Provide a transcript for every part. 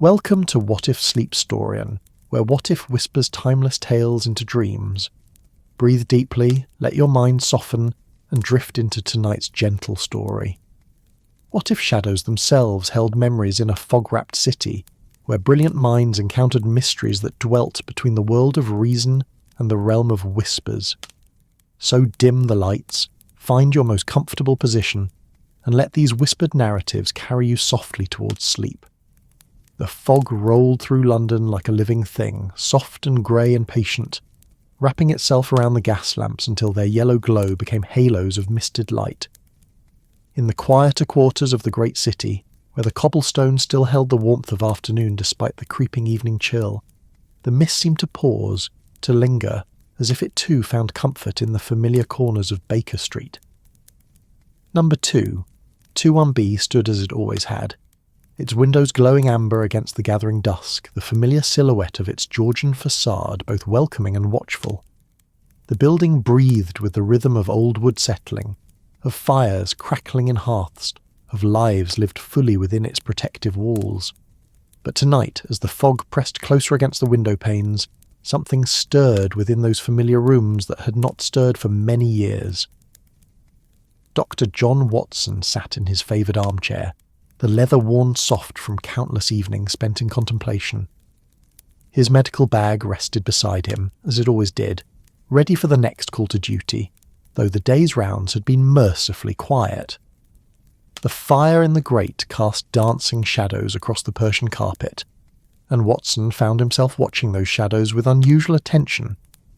Welcome to What If Sleepstorian, where What If whispers timeless tales into dreams. Breathe deeply, let your mind soften, and drift into tonight's gentle story. What if shadows themselves held memories in a fog-wrapped city, where brilliant minds encountered mysteries that dwelt between the world of reason and the realm of whispers? So dim the lights, find your most comfortable position, and let these whispered narratives carry you softly towards sleep. The fog rolled through London like a living thing, soft and grey and patient, wrapping itself around the gas lamps until their yellow glow became halos of misted light. In the quieter quarters of the great city, where the cobblestones still held the warmth of afternoon despite the creeping evening chill, the mist seemed to pause, to linger, as if it too found comfort in the familiar corners of Baker Street. Number 2, 21B stood as it always had, its windows glowing amber against the gathering dusk, the familiar silhouette of its Georgian facade both welcoming and watchful. The building breathed with the rhythm of old wood settling, of fires crackling in hearths, of lives lived fully within its protective walls. But tonight, as the fog pressed closer against the window panes, something stirred within those familiar rooms that had not stirred for many years. Dr. John Watson sat in his favoured armchair, the leather worn soft from countless evenings spent in contemplation. His medical bag rested beside him, as it always did, ready for the next call to duty, though the day's rounds had been mercifully quiet. The fire in the grate cast dancing shadows across the Persian carpet, and Watson found himself watching those shadows with unusual attention,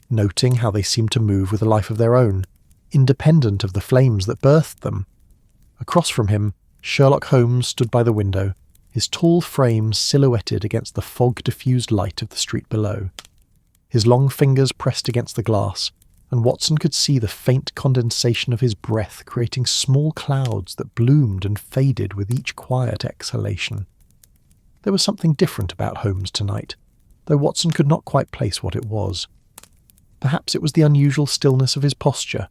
noting how they seemed to move with a life of their own, independent of the flames that birthed them. Across from him, Sherlock Holmes stood by the window, his tall frame silhouetted against the fog-diffused light of the street below. His long fingers pressed against the glass, and Watson could see the faint condensation of his breath creating small clouds that bloomed and faded with each quiet exhalation. There was something different about Holmes tonight, though Watson could not quite place what it was. Perhaps it was the unusual stillness of his posture,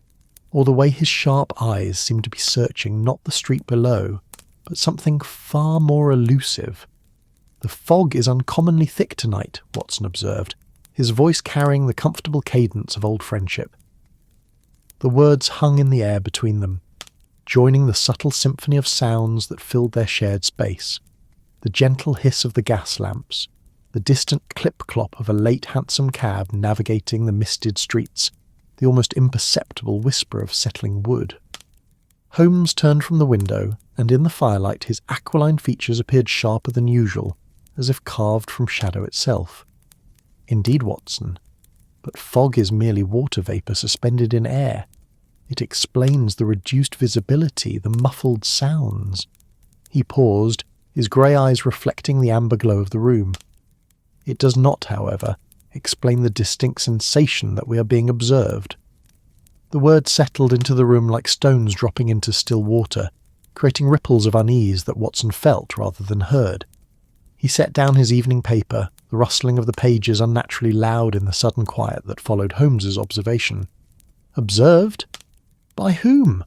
or the way his sharp eyes seemed to be searching not the street below, but something far more elusive. "The fog is uncommonly thick tonight," Watson observed, his voice carrying the comfortable cadence of old friendship. The words hung in the air between them, joining the subtle symphony of sounds that filled their shared space. The gentle hiss of the gas lamps, the distant clip-clop of a late hansom cab navigating the misted streets, the almost imperceptible whisper of settling wood. Holmes turned from the window, and in the firelight his aquiline features appeared sharper than usual, as if carved from shadow itself. "Indeed, Watson, but fog is merely water vapour suspended in air. It explains the reduced visibility, the muffled sounds." He paused, his grey eyes reflecting the amber glow of the room. "It does not, however, explain the distinct sensation that we are being observed." The words settled into the room like stones dropping into still water, creating ripples of unease that Watson felt rather than heard. He set down his evening paper, the rustling of the pages unnaturally loud in the sudden quiet that followed Holmes's observation. Observed? By whom?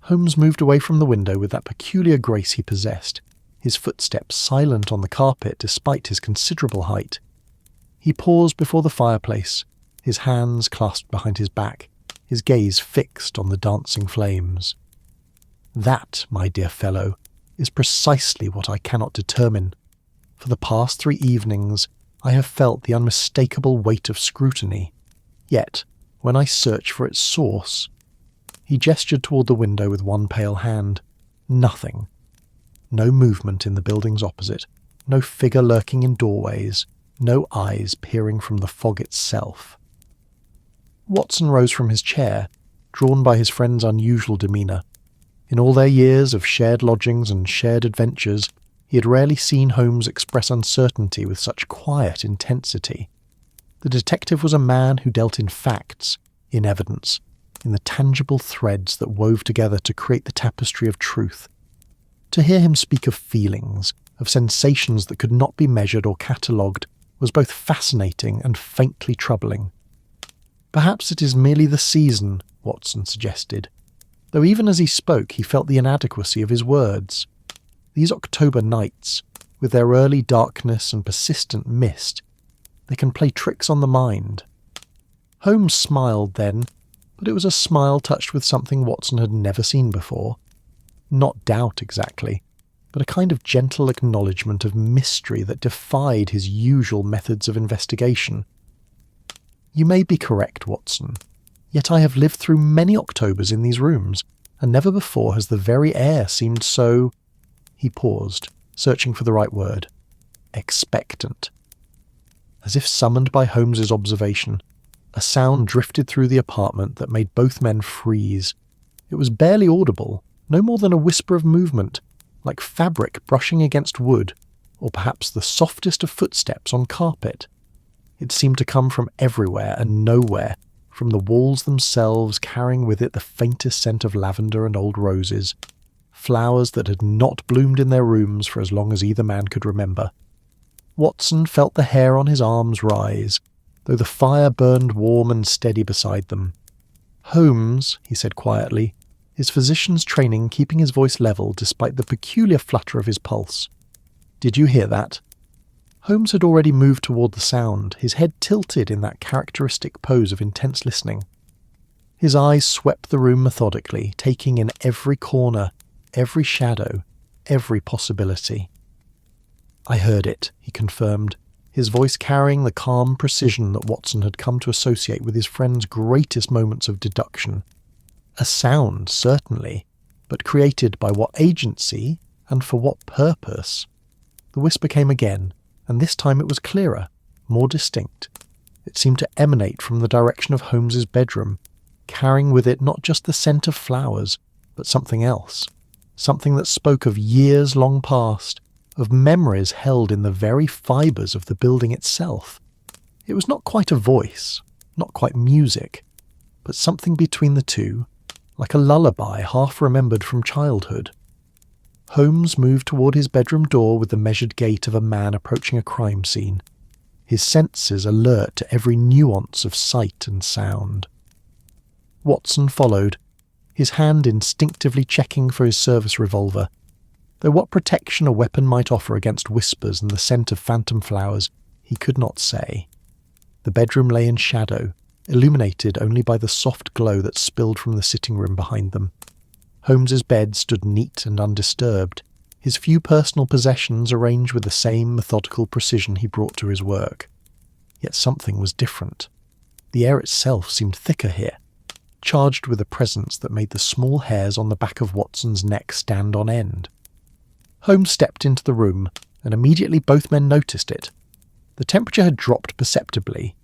Holmes moved away from the window with that peculiar grace he possessed, his footsteps silent on the carpet despite his considerable height. He paused before the fireplace, his hands clasped behind his back, his gaze fixed on the dancing flames. "That, my dear fellow, is precisely what I cannot determine. For the past 3 evenings I have felt the unmistakable weight of scrutiny. Yet, when I search for its source—" He gestured toward the window with one pale hand. Nothing. No movement in the buildings opposite, no figure lurking in doorways, no eyes peering from the fog itself. Watson rose from his chair, drawn by his friend's unusual demeanour. In all their years of shared lodgings and shared adventures, he had rarely seen Holmes express uncertainty with such quiet intensity. The detective was a man who dealt in facts, in evidence, in the tangible threads that wove together to create the tapestry of truth. To hear him speak of feelings, of sensations that could not be measured or catalogued, was both fascinating and faintly troubling. "Perhaps it is merely the season," Watson suggested, though even as he spoke he felt the inadequacy of his words. These October nights, With their early darkness and persistent mist, they can play tricks on the mind. Holmes smiled then, but it was a smile touched with something Watson had never seen before. Not doubt exactly, but a kind of gentle acknowledgement of mystery that defied his usual methods of investigation. "You may be correct, Watson, yet I have lived through many Octobers in these rooms, and never before has the very air seemed so—" He paused, searching for the right word. Expectant. As if summoned by Holmes's observation, a sound drifted through the apartment that made both men freeze. It was barely audible, no more than a whisper of movement, like fabric brushing against wood, or perhaps the softest of footsteps on carpet. It seemed to come from everywhere and nowhere, from the walls themselves carrying with it the faintest scent of lavender and old roses, flowers that had not bloomed in their rooms for as long as either man could remember. Watson felt the hair on his arms rise, though the fire burned warm and steady beside them. "Holmes," he said quietly, his physician's training keeping his voice level despite the peculiar flutter of his pulse. "Did you hear that?" Holmes had already moved toward the sound, his head tilted in that characteristic pose of intense listening. His eyes swept the room methodically, taking in every corner, every shadow, every possibility. "I heard it," he confirmed, his voice carrying the calm precision that Watson had come to associate with his friend's greatest moments of deduction. A sound, certainly, but created by what agency and for what purpose? The whisper came again, and this time it was clearer, more distinct. It seemed to emanate from the direction of Holmes's bedroom, carrying with it not just the scent of flowers, but something else, something that spoke of years long past, of memories held in the very fibres of the building itself. It was not quite a voice, not quite music, but something between the two, like a lullaby half remembered from childhood. Holmes moved toward his bedroom door with the measured gait of a man approaching a crime scene, his senses alert to every nuance of sight and sound. Watson followed, his hand instinctively checking for his service revolver, though what protection a weapon might offer against whispers and the scent of phantom flowers he could not say. The bedroom lay in shadow, illuminated only by the soft glow that spilled from the sitting room behind them. Holmes's bed stood neat and undisturbed, his few personal possessions arranged with the same methodical precision he brought to his work. Yet something was different. The air itself seemed thicker here, charged with a presence that made the small hairs on the back of Watson's neck stand on end. Holmes stepped into the room, and immediately both men noticed it. The temperature had dropped perceptibly,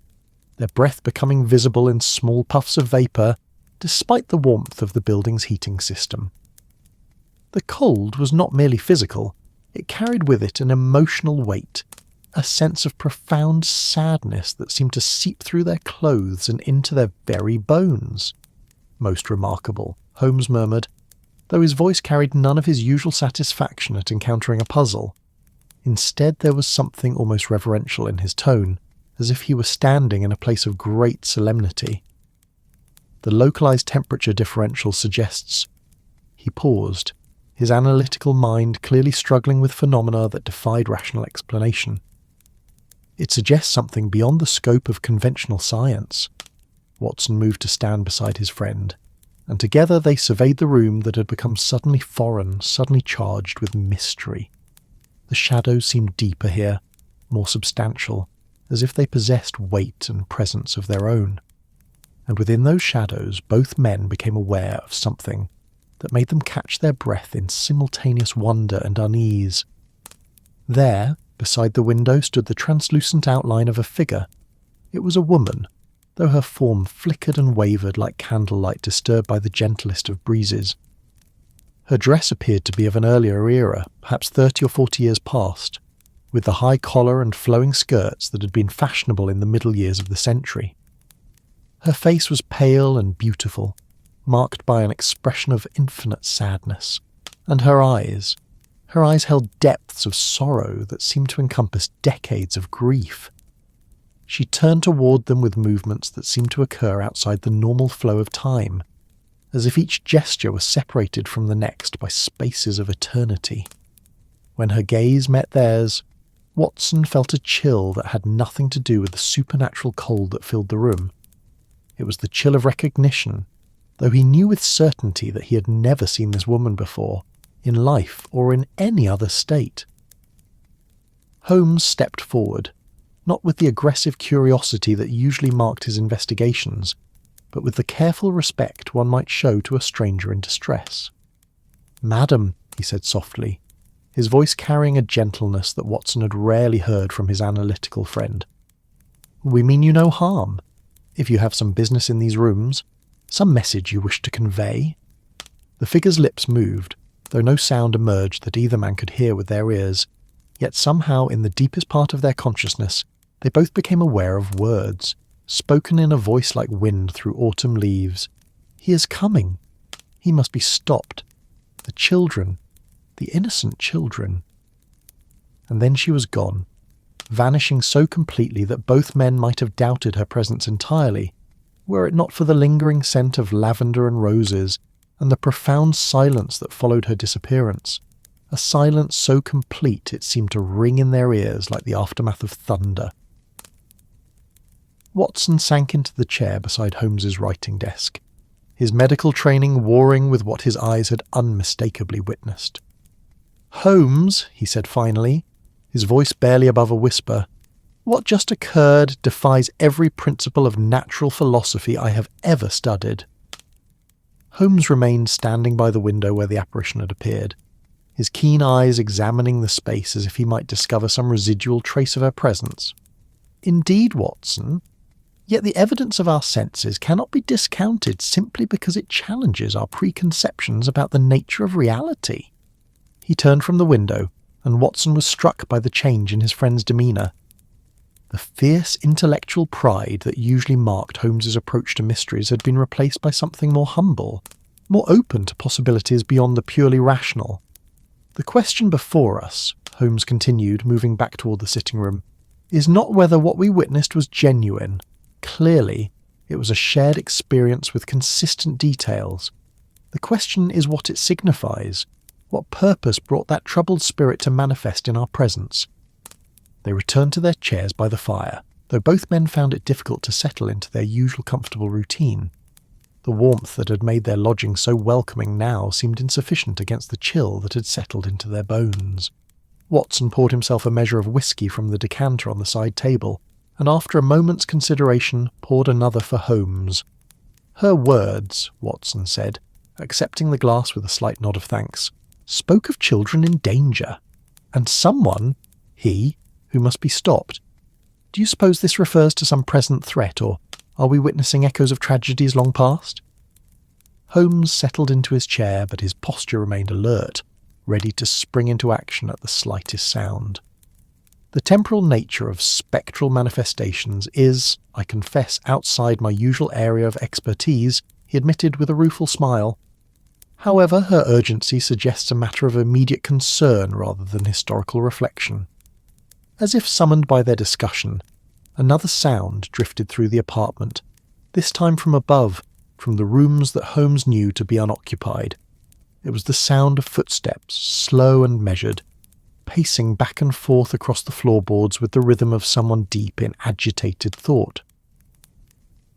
their breath becoming visible in small puffs of vapour, despite the warmth of the building's heating system. The cold was not merely physical, it carried with it an emotional weight, a sense of profound sadness that seemed to seep through their clothes and into their very bones. "Most remarkable," Holmes murmured, though his voice carried none of his usual satisfaction at encountering a puzzle. Instead, there was something almost reverential in his tone, as if he were standing in a place of great solemnity. The localized temperature differential suggests... He paused, his analytical mind clearly struggling with phenomena that defied rational explanation. "It suggests something beyond the scope of conventional science." Watson moved to stand beside his friend, and together they surveyed the room that had become suddenly foreign, suddenly charged with mystery. The shadows seemed deeper here, more substantial, as if they possessed weight and presence of their own. And within those shadows both men became aware of something that made them catch their breath in simultaneous wonder and unease. There, beside the window, stood the translucent outline of a figure. It was a woman, though her form flickered and wavered like candlelight disturbed by the gentlest of breezes. Her dress appeared to be of an earlier era, perhaps 30 or 40 years past, with the high collar and flowing skirts that had been fashionable in the middle years of the century. Her face was pale and beautiful, marked by an expression of infinite sadness, and her eyes held depths of sorrow that seemed to encompass decades of grief. She turned toward them with movements that seemed to occur outside the normal flow of time, as if each gesture was separated from the next by spaces of eternity. When her gaze met theirs, Watson felt a chill that had nothing to do with the supernatural cold that filled the room. It was the chill of recognition, though he knew with certainty that he had never seen this woman before, in life or in any other state. Holmes stepped forward, not with the aggressive curiosity that usually marked his investigations, but with the careful respect one might show to a stranger in distress. "Madam," he said softly, his voice carrying a gentleness that Watson had rarely heard from his analytical friend. "We mean you no harm. If you have some business in these rooms, some message you wish to convey." The figure's lips moved, though no sound emerged that either man could hear with their ears, yet somehow in the deepest part of their consciousness they both became aware of words, spoken in a voice like wind through autumn leaves. "He is coming. He must be stopped. The children, the innocent children." And then she was gone, vanishing so completely that both men might have doubted her presence entirely, were it not for the lingering scent of lavender and roses and the profound silence that followed her disappearance, a silence so complete it seemed to ring in their ears like the aftermath of thunder. Watson sank into the chair beside Holmes's writing desk, his medical training warring with what his eyes had unmistakably witnessed. "Holmes," he said finally, his voice barely above a whisper, "what just occurred defies every principle of natural philosophy I have ever studied." Holmes remained standing by the window where the apparition had appeared, his keen eyes examining the space as if he might discover some residual trace of her presence. "Indeed, Watson, yet the evidence of our senses cannot be discounted simply because it challenges our preconceptions about the nature of reality." He turned from the window, and Watson was struck by the change in his friend's demeanour. The fierce intellectual pride that usually marked Holmes's approach to mysteries had been replaced by something more humble, more open to possibilities beyond the purely rational. "The question before us," Holmes continued, moving back toward the sitting room, "is not whether what we witnessed was genuine. Clearly, it was a shared experience with consistent details. The question is what it signifies. What purpose brought that troubled spirit to manifest in our presence?" They returned to their chairs by the fire, though both men found it difficult to settle into their usual comfortable routine. The warmth that had made their lodging so welcoming now seemed insufficient against the chill that had settled into their bones. Watson poured himself a measure of whisky from the decanter on the side table, and after a moment's consideration poured another for Holmes. "Her words," Watson said, accepting the glass with a slight nod of thanks, "spoke of children in danger, and someone, he, who must be stopped. Do you suppose this refers to some present threat, or are we witnessing echoes of tragedies long past?" Holmes settled into his chair, but his posture remained alert, ready to spring into action at the slightest sound. "The temporal nature of spectral manifestations is, I confess, outside my usual area of expertise," he admitted with a rueful smile. "However, her urgency suggests a matter of immediate concern rather than historical reflection." As if summoned by their discussion, another sound drifted through the apartment, this time from above, from the rooms that Holmes knew to be unoccupied. It was the sound of footsteps, slow and measured, pacing back and forth across the floorboards with the rhythm of someone deep in agitated thought.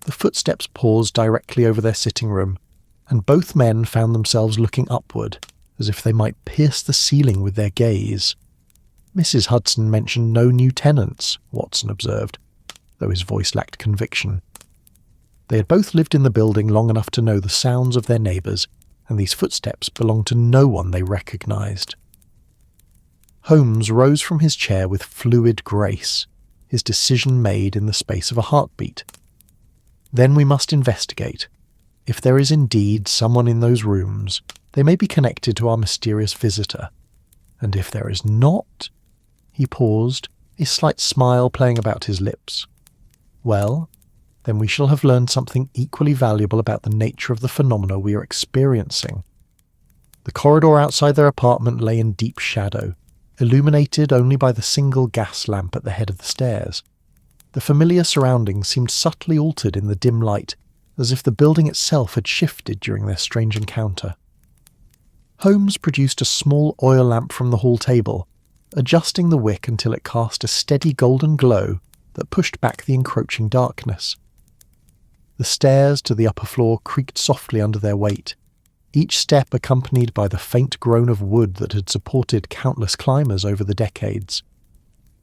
The footsteps paused directly over their sitting room, and both men found themselves looking upward, as if they might pierce the ceiling with their gaze. "Mrs. Hudson mentioned no new tenants," Watson observed, though his voice lacked conviction. They had both lived in the building long enough to know the sounds of their neighbours, and these footsteps belonged to no one they recognised. Holmes rose from his chair with fluid grace, his decision made in the space of a heartbeat. "Then we must investigate. If there is indeed someone in those rooms, they may be connected to our mysterious visitor. And if there is not—" He paused, a slight smile playing about his lips. "Well, then we shall have learned something equally valuable about the nature of the phenomena we are experiencing." The corridor outside their apartment lay in deep shadow, illuminated only by the single gas lamp at the head of the stairs. The familiar surroundings seemed subtly altered in the dim light, as if the building itself had shifted during their strange encounter. Holmes produced a small oil lamp from the hall table adjusting the wick until it cast a steady golden glow that pushed back the encroaching darkness. The stairs to the upper floor creaked softly under their weight, each step accompanied by the faint groan of wood that had supported countless climbers over the decades.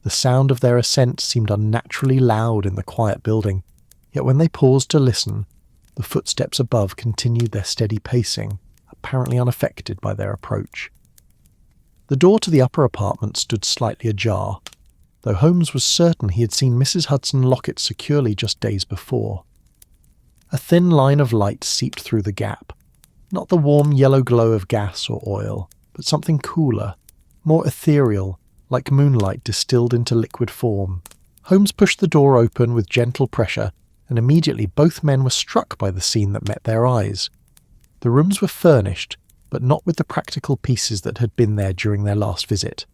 The sound of their ascent seemed unnaturally loud in the quiet building, yet when they paused to listen, the footsteps above continued their steady pacing, apparently unaffected by their approach. The door to the upper apartment stood slightly ajar, though Holmes was certain he had seen Mrs. Hudson lock it securely just days before. A thin line of light seeped through the gap, not the warm yellow glow of gas or oil, but something cooler, more ethereal, like moonlight distilled into liquid form. Holmes pushed the door open with gentle pressure, and immediately both men were struck by the scene that met their eyes. The rooms were furnished, but not with the practical pieces that had been there during their last visit.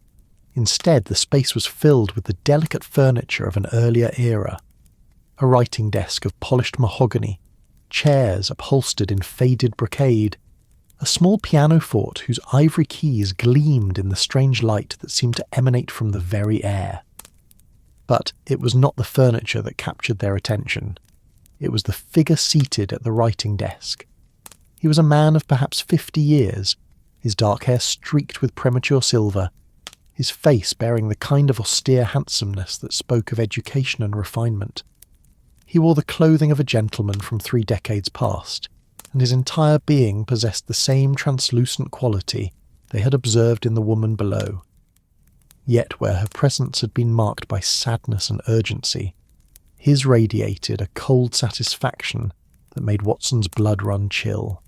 Instead, the space was filled with the delicate furniture of an earlier era. A writing desk of polished mahogany, chairs upholstered in faded brocade, a small pianoforte whose ivory keys gleamed in the strange light that seemed to emanate from the very air. But it was not the furniture that captured their attention. It was the figure seated at the writing desk. He was a man of perhaps 50 years, his dark hair streaked with premature silver, his face bearing the kind of austere handsomeness that spoke of education and refinement. He wore the clothing of a gentleman from 3 decades past, and his entire being possessed the same translucent quality they had observed in the woman below. Yet where her presence had been marked by sadness and urgency, his radiated a cold satisfaction that made Watson's blood run chill.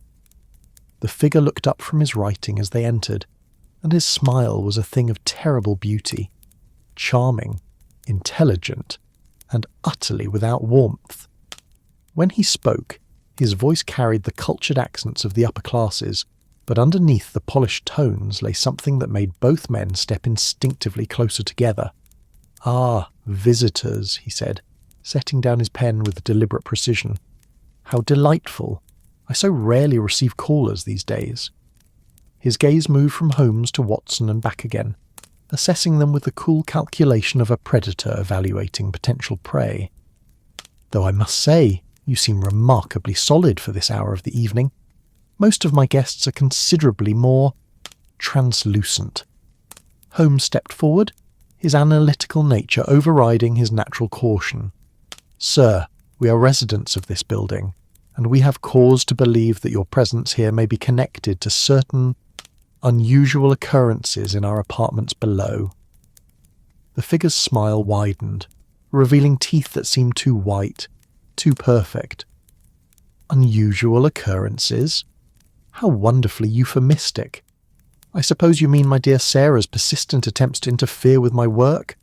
The figure looked up from his writing as they entered, and his smile was a thing of terrible beauty, charming, intelligent, and utterly without warmth. When he spoke, his voice carried the cultured accents of the upper classes, but underneath the polished tones lay something that made both men step instinctively closer together. "Ah, visitors," he said, setting down his pen with deliberate precision. "How delightful! I so rarely receive callers these days." His gaze moved from Holmes to Watson and back again, assessing them with the cool calculation of a predator evaluating potential prey. "Though I must say, you seem remarkably solid for this hour of the evening. Most of my guests are considerably more translucent." Holmes stepped forward, his analytical nature overriding his natural caution. "Sir, we are residents of this building, and we have cause to believe that your presence here may be connected to certain unusual occurrences in our apartments below." The figure's smile widened, revealing teeth that seemed too white, too perfect. "Unusual occurrences? How wonderfully euphemistic. I suppose you mean my dear Sarah's persistent attempts to interfere with my work?"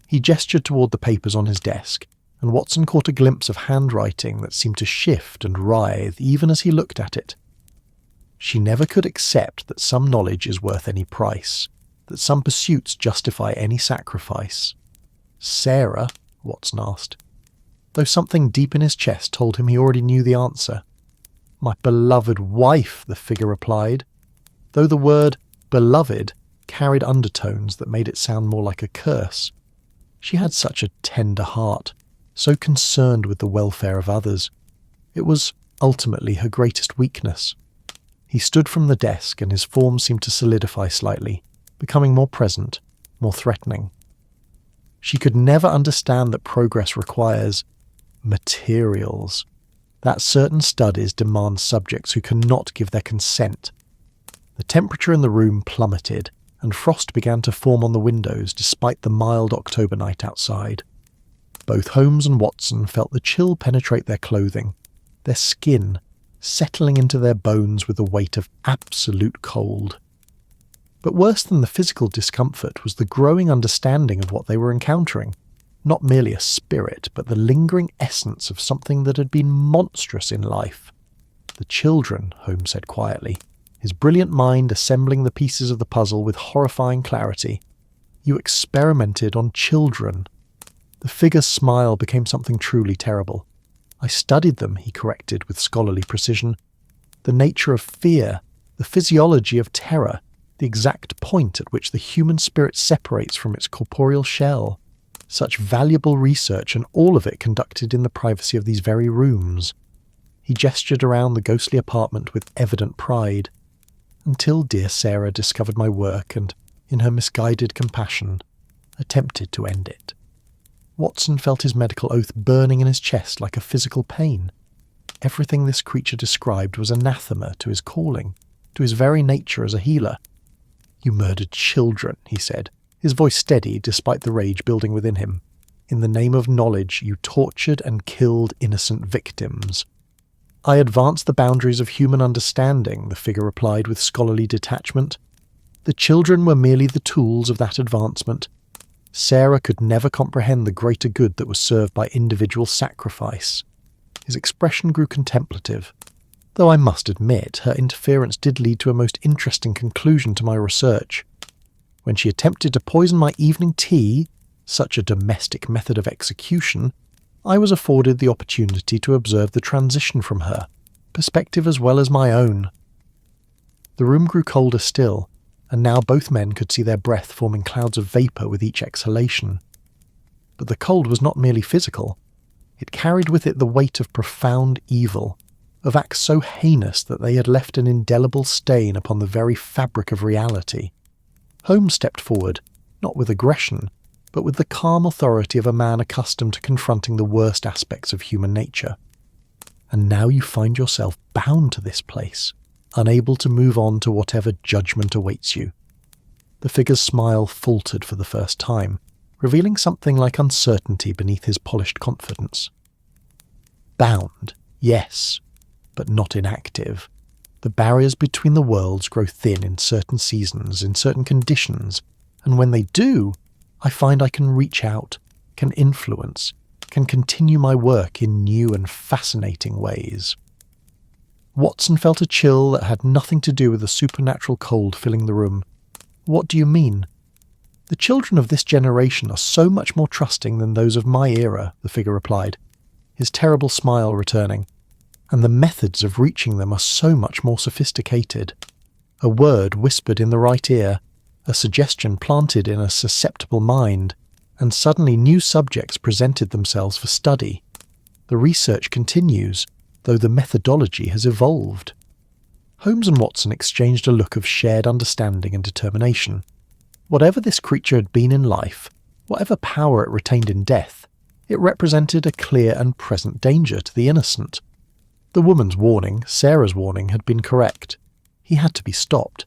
He gestured toward the papers on his desk, and Watson caught a glimpse of handwriting that seemed to shift and writhe even as he looked at it. She never could accept that some knowledge is worth any price, that some pursuits justify any sacrifice. "Sarah?" Watson asked, though something deep in his chest told him he already knew the answer. "My beloved wife," the figure replied, though the word beloved carried undertones that made it sound more like a curse. She had such a tender heart, so concerned with the welfare of others. It was ultimately her greatest weakness. He stood from the desk and his form seemed to solidify slightly, becoming more present, more threatening. She could never understand that progress requires materials, that certain studies demand subjects who cannot give their consent. The temperature in the room plummeted, and frost began to form on the windows despite the mild October night outside. Both Holmes and Watson felt the chill penetrate their clothing, their skin settling into their bones with the weight of absolute cold. But worse than the physical discomfort was the growing understanding of what they were encountering. Not merely a spirit, but the lingering essence of something that had been monstrous in life. "The children," Holmes said quietly, his brilliant mind assembling the pieces of the puzzle with horrifying clarity. "You experimented on children." The figure's smile became something truly terrible. "I studied them," he corrected with scholarly precision. "The nature of fear, the physiology of terror, the exact point at which the human spirit separates from its corporeal shell. Such valuable research, and all of it conducted in the privacy of these very rooms. He gestured around the ghostly apartment with evident pride, until dear Sarah discovered my work and, in her misguided compassion, attempted to end it. Watson felt his medical oath burning in his chest like a physical pain. Everything this creature described was anathema to his calling, to his very nature as a healer. "You murdered children," he said, his voice steady despite the rage building within him. "In the name of knowledge, you tortured and killed innocent victims." "I advanced the boundaries of human understanding," the figure replied with scholarly detachment. "The children were merely the tools of that advancement. Sarah could never comprehend the greater good that was served by individual sacrifice." His expression grew contemplative, though I must admit her interference did lead to a most interesting conclusion to my research. When she attempted to poison my evening tea, such a domestic method of execution, I was afforded the opportunity to observe the transition from her, perspective as well as my own. The room grew colder still, and now both men could see their breath forming clouds of vapour with each exhalation. But the cold was not merely physical. It carried with it the weight of profound evil, of acts so heinous that they had left an indelible stain upon the very fabric of reality. Holmes stepped forward, not with aggression, but with the calm authority of a man accustomed to confronting the worst aspects of human nature. "And now you find yourself bound to this place, unable to move on to whatever judgment awaits you." The figure's smile faltered for the first time, revealing something like uncertainty beneath his polished confidence. "Bound, yes, but not inactive. The barriers between the worlds grow thin in certain seasons, in certain conditions, and when they do, I find I can reach out, can influence, can continue my work in new and fascinating ways." Watson felt a chill that had nothing to do with the supernatural cold filling the room. "What do you mean?" "The children of this generation are so much more trusting than those of my era," the figure replied, his terrible smile returning. "And the methods of reaching them are so much more sophisticated. A word whispered in the right ear, a suggestion planted in a susceptible mind, and suddenly new subjects presented themselves for study. The research continues, though the methodology has evolved." Holmes and Watson exchanged a look of shared understanding and determination. Whatever this creature had been in life, whatever power it retained in death, it represented a clear and present danger to the innocent. The woman's warning, Sarah's warning, had been correct. He had to be stopped.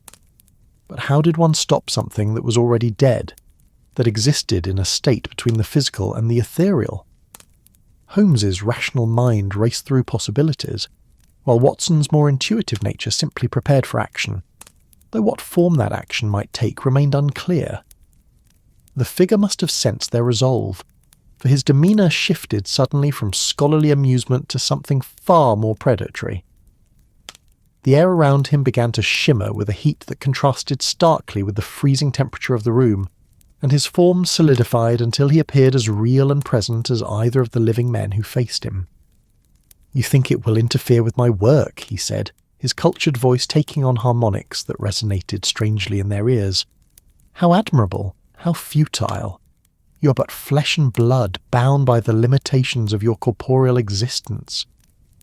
But how did one stop something that was already dead, that existed in a state between the physical and the ethereal? Holmes's rational mind raced through possibilities, while Watson's more intuitive nature simply prepared for action, though what form that action might take remained unclear. The figure must have sensed their resolve, for his demeanour shifted suddenly from scholarly amusement to something far more predatory. The air around him began to shimmer with a heat that contrasted starkly with the freezing temperature of the room, and his form solidified until he appeared as real and present as either of the living men who faced him. "You think it will interfere with my work," he said, his cultured voice taking on harmonics that resonated strangely in their ears. "How admirable, how futile. You are but flesh and blood, bound by the limitations of your corporeal existence.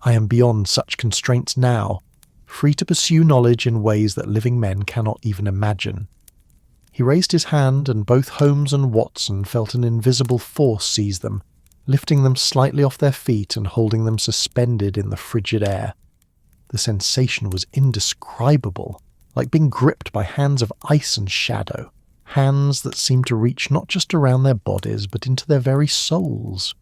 I am beyond such constraints now, free to pursue knowledge in ways that living men cannot even imagine." He raised his hand, and both Holmes and Watson felt an invisible force seize them, lifting them slightly off their feet and holding them suspended in the frigid air. The sensation was indescribable, like being gripped by hands of ice and shadow, hands that seemed to reach not just around their bodies but into their very souls.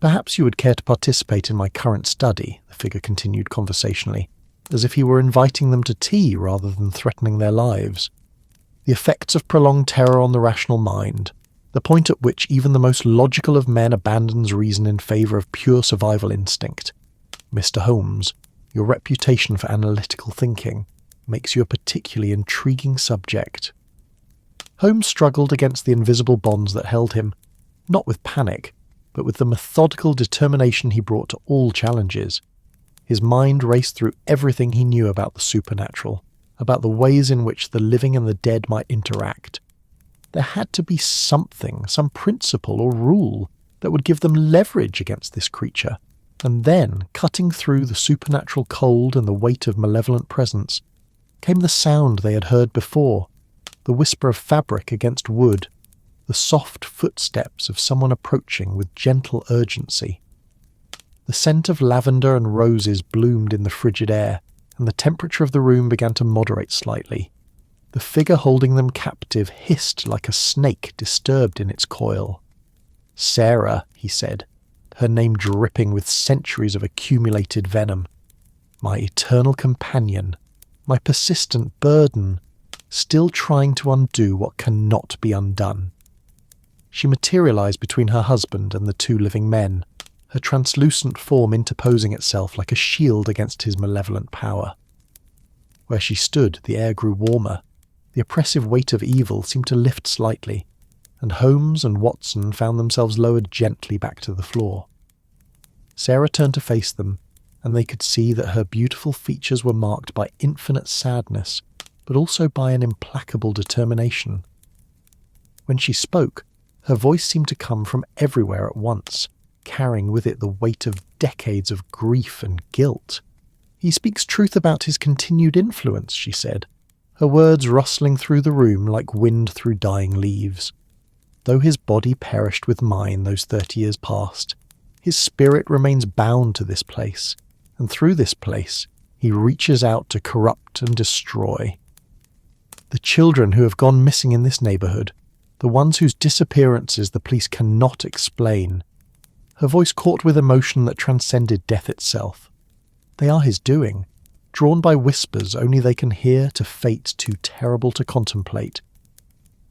"Perhaps you would care to participate in my current study," the figure continued conversationally, as if he were inviting them to tea rather than threatening their lives. "The effects of prolonged terror on the rational mind, the point at which even the most logical of men abandons reason in favour of pure survival instinct. Mr. Holmes, your reputation for analytical thinking makes you a particularly intriguing subject." Holmes struggled against the invisible bonds that held him, not with panic, but with the methodical determination he brought to all challenges. His mind raced through everything he knew about the supernatural, about the ways in which the living and the dead might interact. There had to be something, some principle or rule that would give them leverage against this creature, and then, cutting through the supernatural cold and the weight of malevolent presence, came the sound they had heard before, the whisper of fabric against wood, the soft footsteps of someone approaching with gentle urgency. The scent of lavender and roses bloomed in the frigid air, and the temperature of the room began to moderate slightly. The figure holding them captive hissed like a snake disturbed in its coil. "Sarah," he said, her name dripping with centuries of accumulated venom. "My eternal companion, my persistent burden, still trying to undo what cannot be undone." She materialized between her husband and the two living men, her translucent form interposing itself like a shield against his malevolent power. Where she stood, the air grew warmer. The oppressive weight of evil seemed to lift slightly, and Holmes and Watson found themselves lowered gently back to the floor. Sarah turned to face them, and they could see that her beautiful features were marked by infinite sadness, but also by an implacable determination. When she spoke, her voice seemed to come from everywhere at once, carrying with it the weight of decades of grief and guilt. "He speaks truth about his continued influence," she said, her words rustling through the room like wind through dying leaves. "Though his body perished with mine those 30 years past, his spirit remains bound to this place, and through this place he reaches out to corrupt and destroy. The children who have gone missing in this neighbourhood, the ones whose disappearances the police cannot explain." Her voice caught with emotion that transcended death itself. "They are his doing, drawn by whispers only they can hear to fate too terrible to contemplate."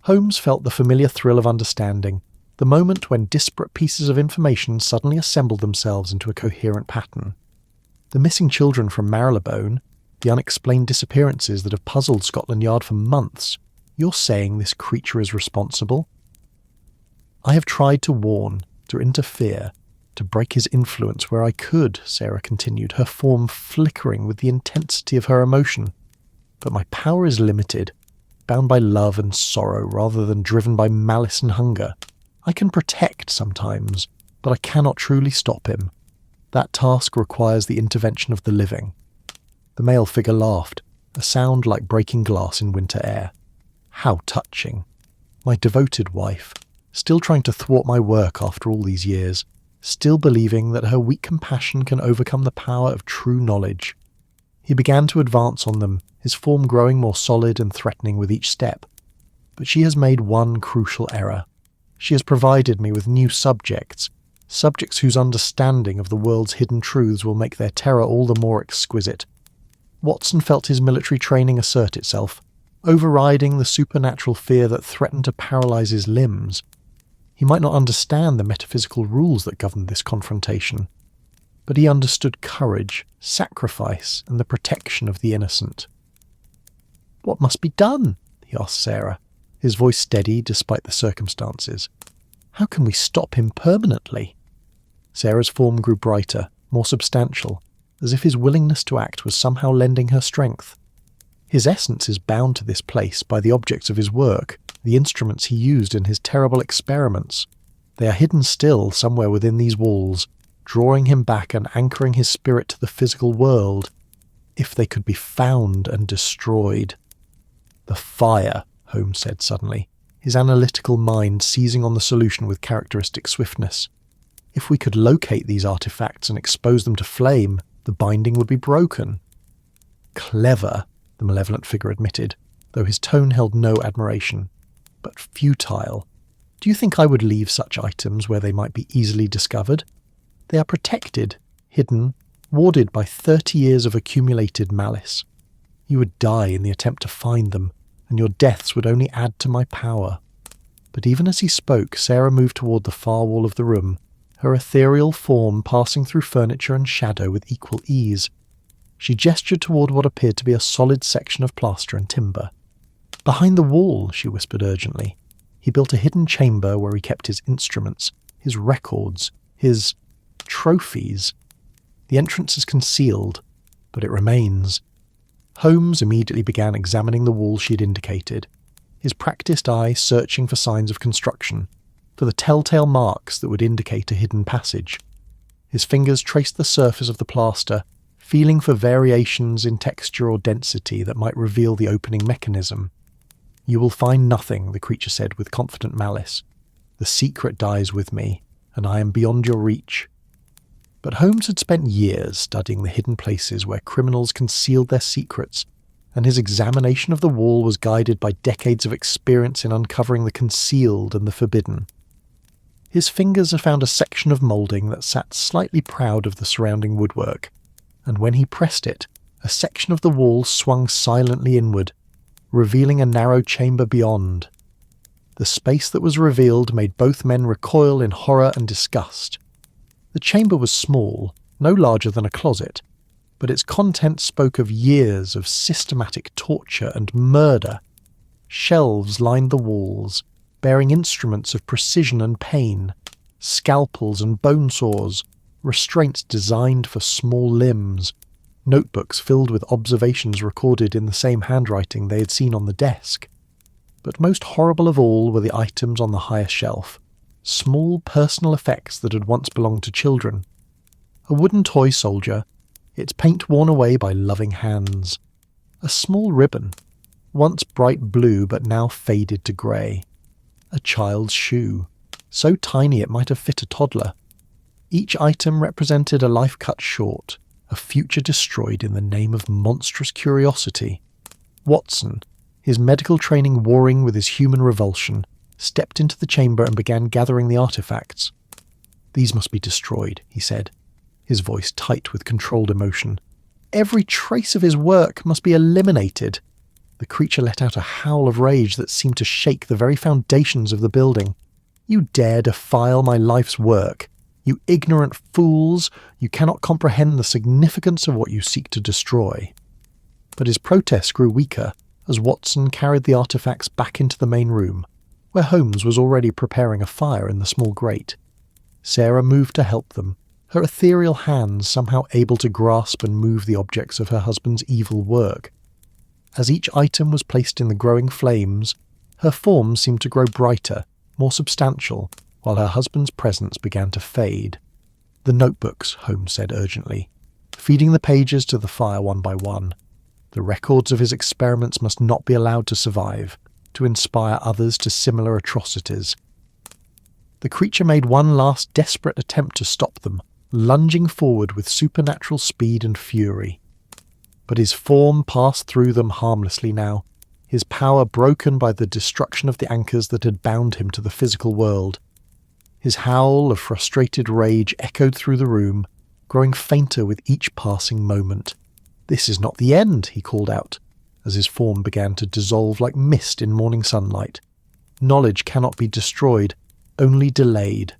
Holmes felt the familiar thrill of understanding, the moment when disparate pieces of information suddenly assembled themselves into a coherent pattern. The missing children from Marylebone, the unexplained disappearances that have puzzled Scotland Yard for months. You're saying this creature is responsible? "I have tried to warn, to interfere, to break his influence where I could," Sarah continued, her form flickering with the intensity of her emotion. "But my power is limited, bound by love and sorrow rather than driven by malice and hunger. I can protect sometimes, but I cannot truly stop him. That task requires the intervention of the living." The male figure laughed, a sound like breaking glass in winter air. "How touching. My devoted wife, still trying to thwart my work after all these years, still believing that her weak compassion can overcome the power of true knowledge." He began to advance on them, his form growing more solid and threatening with each step. "But she has made one crucial error. She has provided me with new subjects whose understanding of the world's hidden truths will make their terror all the more exquisite." Watson felt his military training assert itself, overriding the supernatural fear that threatened to paralyze his limbs. He might not understand the metaphysical rules that governed this confrontation, but he understood courage, sacrifice, and the protection of the innocent. "What must be done?" he asked Sarah, his voice steady despite the circumstances. "How can we stop him permanently?" Sarah's form grew brighter, more substantial, as if his willingness to act was somehow lending her strength. "His essence is bound to this place by the objects of his work, the instruments he used in his terrible experiments. They are hidden still somewhere within these walls, drawing him back and anchoring his spirit to the physical world. If they could be found and destroyed." "The fire," Holmes said suddenly, his analytical mind seizing on the solution with characteristic swiftness. "If we could locate these artifacts and expose them to flame, the binding would be broken." "Clever," the malevolent figure admitted, though his tone held no admiration. "But futile. Do you think I would leave such items where they might be easily discovered? They are protected, hidden, warded by 30 years of accumulated malice. You would die in the attempt to find them, and your deaths would only add to my power." But even as he spoke, Sarah moved toward the far wall of the room, her ethereal form passing through furniture and shadow with equal ease. She gestured toward what appeared to be a solid section of plaster and timber. "Behind the wall," she whispered urgently. "He built a hidden chamber where he kept his instruments, his records, his trophies. The entrance is concealed, but it remains. Holmes immediately began examining the wall she had indicated, his practiced eye searching for signs of construction, for the telltale marks that would indicate a hidden passage. His fingers traced the surface of the plaster, feeling for variations in texture or density that might reveal the opening mechanism. "You will find nothing," the creature said with confident malice. "The secret dies with me, and I am beyond your reach." But Holmes had spent years studying the hidden places where criminals concealed their secrets, and his examination of the wall was guided by decades of experience in uncovering the concealed and the forbidden. His fingers had found a section of moulding that sat slightly proud of the surrounding woodwork, and when he pressed it, a section of the wall swung silently inward, revealing a narrow chamber beyond. The space that was revealed made both men recoil in horror and disgust. The chamber was small, no larger than a closet, but its contents spoke of years of systematic torture and murder. Shelves lined the walls, bearing instruments of precision and pain, scalpels and bone saws, restraints designed for small limbs, notebooks filled with observations recorded in the same handwriting they had seen on the desk. But most horrible of all were the items on the higher shelf, small personal effects that had once belonged to children. A wooden toy soldier, its paint worn away by loving hands. A small ribbon, once bright blue but now faded to grey. A child's shoe, so tiny it might have fit a toddler. Each item represented a life cut short, a future destroyed in the name of monstrous curiosity. Watson, his medical training warring with his human revulsion, stepped into the chamber and began gathering the artifacts. "These must be destroyed," he said, his voice tight with controlled emotion. "Every trace of his work must be eliminated." The creature let out a howl of rage that seemed to shake the very foundations of the building. "You dare defile my life's work. You ignorant fools, you cannot comprehend the significance of what you seek to destroy." But his protests grew weaker as Watson carried the artifacts back into the main room, where Holmes was already preparing a fire in the small grate. Sarah moved to help them, her ethereal hands somehow able to grasp and move the objects of her husband's evil work. As each item was placed in the growing flames, her form seemed to grow brighter, more substantial, while her husband's presence began to fade. "The notebooks," Holmes said urgently, feeding the pages to the fire one by one. "The records of his experiments must not be allowed to survive, to inspire others to similar atrocities." The creature made one last desperate attempt to stop them, lunging forward with supernatural speed and fury. But his form passed through them harmlessly now, his power broken by the destruction of the anchors that had bound him to the physical world. His howl of frustrated rage echoed through the room, growing fainter with each passing moment. "This is not the end," he called out, as his form began to dissolve like mist in morning sunlight. "Knowledge cannot be destroyed, only delayed.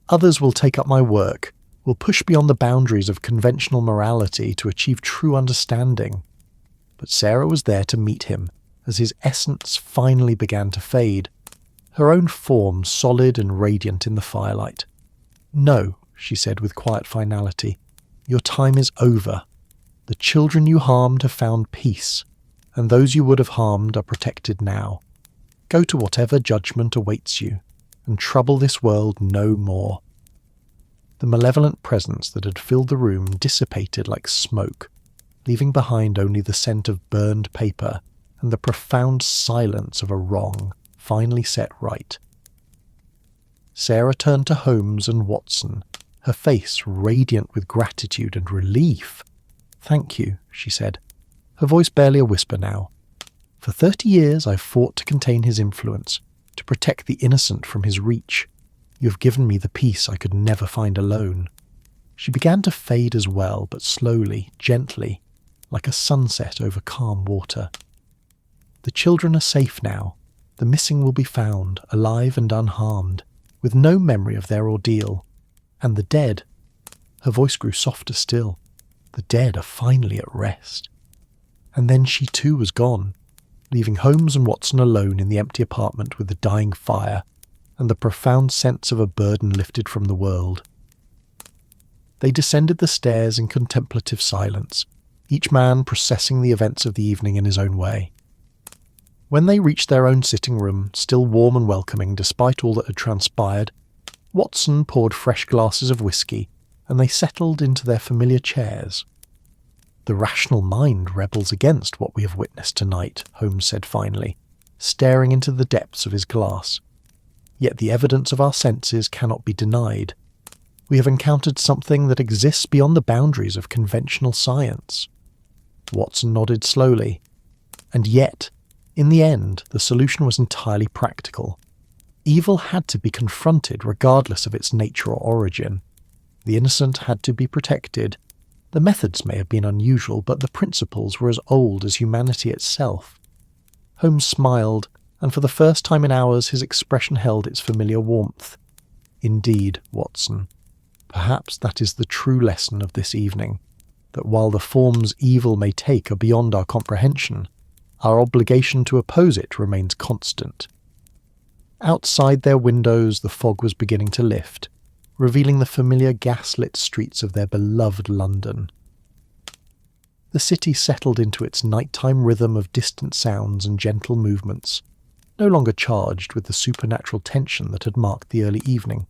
Others will take up my work, will push beyond the boundaries of conventional morality to achieve true understanding." But Sarah was there to meet him as his essence finally began to fade, her own form solid and radiant in the firelight. "No," she said with quiet finality, "your time is over. The children you harmed have found peace, and those you would have harmed are protected now. Go to whatever judgment awaits you, and trouble this world no more." The malevolent presence that had filled the room dissipated like smoke, leaving behind only the scent of burned paper and the profound silence of a wrong finally set right. Sarah turned to Holmes and Watson, her face radiant with gratitude and relief. "Thank you," she said, her voice barely a whisper now. "For 30 years I've fought to contain his influence, to protect the innocent from his reach. You have given me the peace I could never find alone." She began to fade as well, but slowly, gently, like a sunset over calm water. "The children are safe now. The missing will be found, alive and unharmed, with no memory of their ordeal. And the dead," her voice grew softer still, "the dead are finally at rest." And then she too was gone, leaving Holmes and Watson alone in the empty apartment with the dying fire and the profound sense of a burden lifted from the world. They descended the stairs in contemplative silence, each man processing the events of the evening in his own way. When they reached their own sitting room, still warm and welcoming despite all that had transpired, Watson poured fresh glasses of whisky, and they settled into their familiar chairs. "The rational mind rebels against what we have witnessed tonight," Holmes said finally, staring into the depths of his glass. "Yet the evidence of our senses cannot be denied. We have encountered something that exists beyond the boundaries of conventional science." Watson nodded slowly. And yet, in the end, the solution was entirely practical. Evil had to be confronted regardless of its nature or origin. The innocent had to be protected. The methods may have been unusual, but the principles were as old as humanity itself. Holmes smiled, and for the first time in hours his expression held its familiar warmth. "Indeed, Watson. Perhaps that is the true lesson of this evening, that while the forms evil may take are beyond our comprehension, our obligation to oppose it remains constant." Outside their windows the fog was beginning to lift, revealing the familiar gas-lit streets of their beloved London. The city settled into its nighttime rhythm of distant sounds and gentle movements, no longer charged with the supernatural tension that had marked the early evening.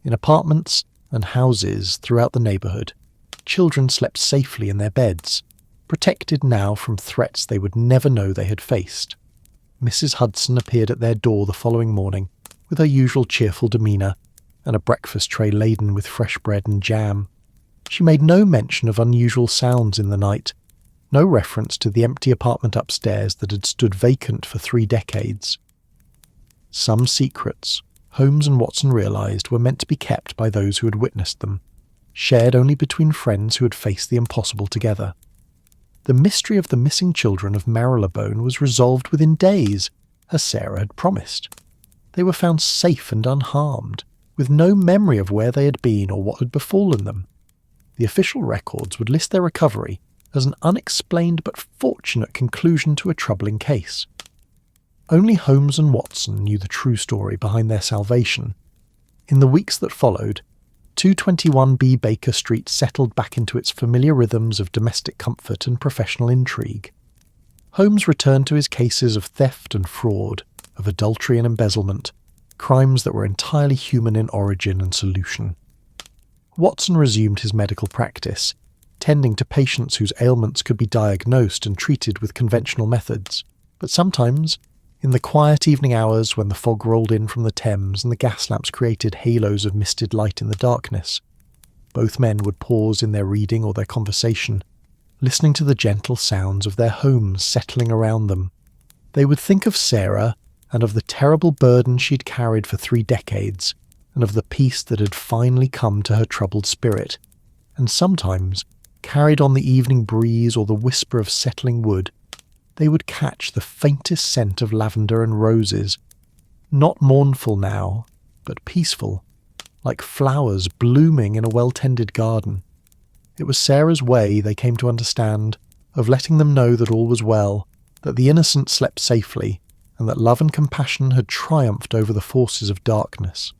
In apartments and houses throughout the neighbourhood, children slept safely in their beds, protected now from threats they would never know they had faced. Mrs. Hudson appeared at their door the following morning with her usual cheerful demeanour and a breakfast tray laden with fresh bread and jam. She made no mention of unusual sounds in the night, no reference to the empty apartment upstairs that had stood vacant for 3 decades. Some secrets, Holmes and Watson realised, were meant to be kept by those who had witnessed them, shared only between friends who had faced the impossible together. The mystery of the missing children of Marylebone was resolved within days, as Sarah had promised. They were found safe and unharmed, with no memory of where they had been or what had befallen them. The official records would list their recovery as an unexplained but fortunate conclusion to a troubling case. Only Holmes and Watson knew the true story behind their salvation. In the weeks that followed, 221B Baker Street settled back into its familiar rhythms of domestic comfort and professional intrigue. Holmes returned to his cases of theft and fraud, of adultery and embezzlement, crimes that were entirely human in origin and solution. Watson resumed his medical practice, tending to patients whose ailments could be diagnosed and treated with conventional methods. But sometimes, in the quiet evening hours when the fog rolled in from the Thames and the gas lamps created halos of misted light in the darkness, both men would pause in their reading or their conversation, listening to the gentle sounds of their homes settling around them. They would think of Sarah and of the terrible burden she'd carried for 3 decades, and of the peace that had finally come to her troubled spirit, and sometimes, carried on the evening breeze or the whisper of settling wood, they would catch the faintest scent of lavender and roses, not mournful now, but peaceful, like flowers blooming in a well-tended garden. It was Sarah's way, they came to understand, of letting them know that all was well, that the innocent slept safely, and that love and compassion had triumphed over the forces of darkness.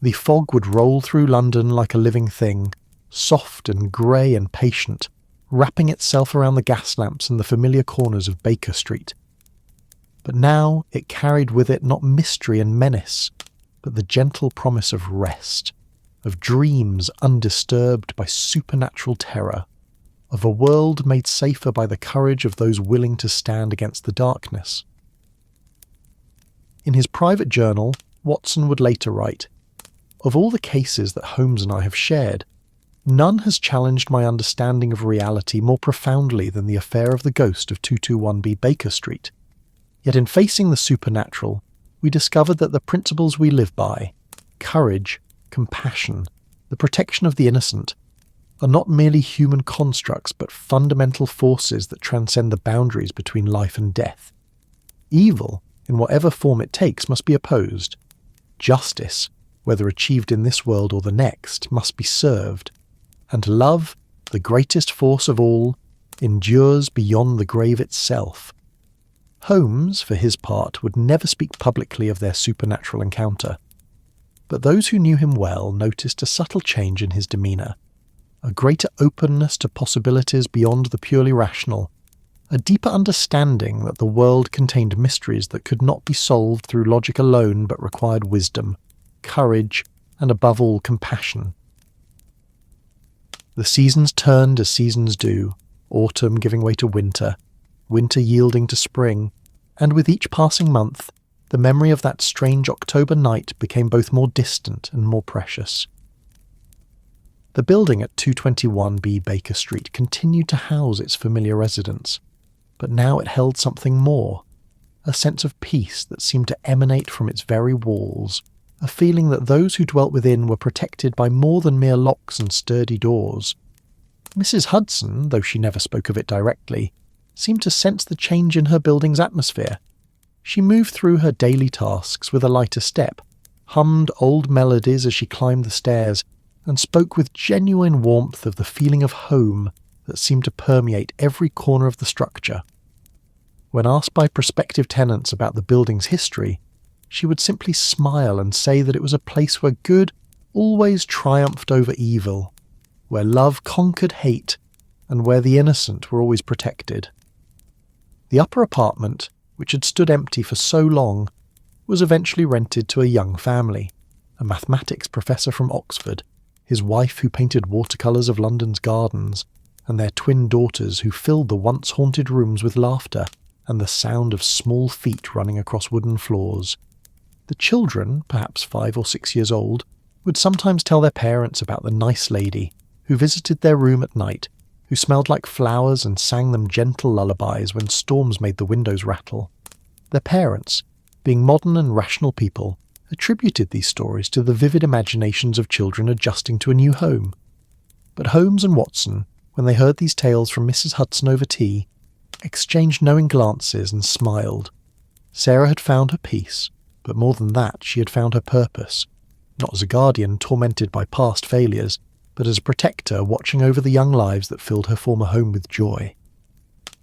The fog would roll through London like a living thing, soft and grey and patient, wrapping itself around the gas lamps and the familiar corners of Baker Street. But now it carried with it not mystery and menace, but the gentle promise of rest, of dreams undisturbed by supernatural terror, of a world made safer by the courage of those willing to stand against the darkness. In his private journal, Watson would later write, "Of all the cases that Holmes and I have shared, none has challenged my understanding of reality more profoundly than the affair of the ghost of 221B Baker Street. Yet in facing the supernatural, we discovered that the principles we live by, courage, compassion, the protection of the innocent, are not merely human constructs but fundamental forces that transcend the boundaries between life and death. Evil, in whatever form it takes, must be opposed. Justice, whether achieved in this world or the next, must be served. And love, the greatest force of all, endures beyond the grave itself." Holmes, for his part, would never speak publicly of their supernatural encounter. But those who knew him well noticed a subtle change in his demeanour. a greater openness to possibilities beyond the purely rational, a deeper understanding that the world contained mysteries that could not be solved through logic alone but required wisdom, courage, and above all, compassion. The seasons turned as seasons do, autumn giving way to winter, winter yielding to spring, and with each passing month, the memory of that strange October night became both more distant and more precious. The building at 221B Baker Street continued to house its familiar residents, but now it held something more, a sense of peace that seemed to emanate from its very walls, a feeling that those who dwelt within were protected by more than mere locks and sturdy doors. Mrs. Hudson, though she never spoke of it directly, seemed to sense the change in her building's atmosphere. She moved through her daily tasks with a lighter step, hummed old melodies as she climbed the stairs, and spoke with genuine warmth of the feeling of home that seemed to permeate every corner of the structure. When asked by prospective tenants about the building's history, she would simply smile and say that it was a place where good always triumphed over evil, where love conquered hate, and where the innocent were always protected. The upper apartment, which had stood empty for so long, was eventually rented to a young family, a mathematics professor from Oxford, his wife who painted watercolours of London's gardens, and their twin daughters who filled the once haunted rooms with laughter and the sound of small feet running across wooden floors. The children, perhaps 5 or 6 years old, would sometimes tell their parents about the nice lady who visited their room at night, who smelled like flowers and sang them gentle lullabies when storms made the windows rattle. Their parents, being modern and rational people, attributed these stories to the vivid imaginations of children adjusting to a new home. But Holmes and Watson, when they heard these tales from Mrs. Hudson over tea, exchanged knowing glances and smiled. Sarah had found her peace, but more than that, she had found her purpose, not as a guardian tormented by past failures, but as a protector watching over the young lives that filled her former home with joy.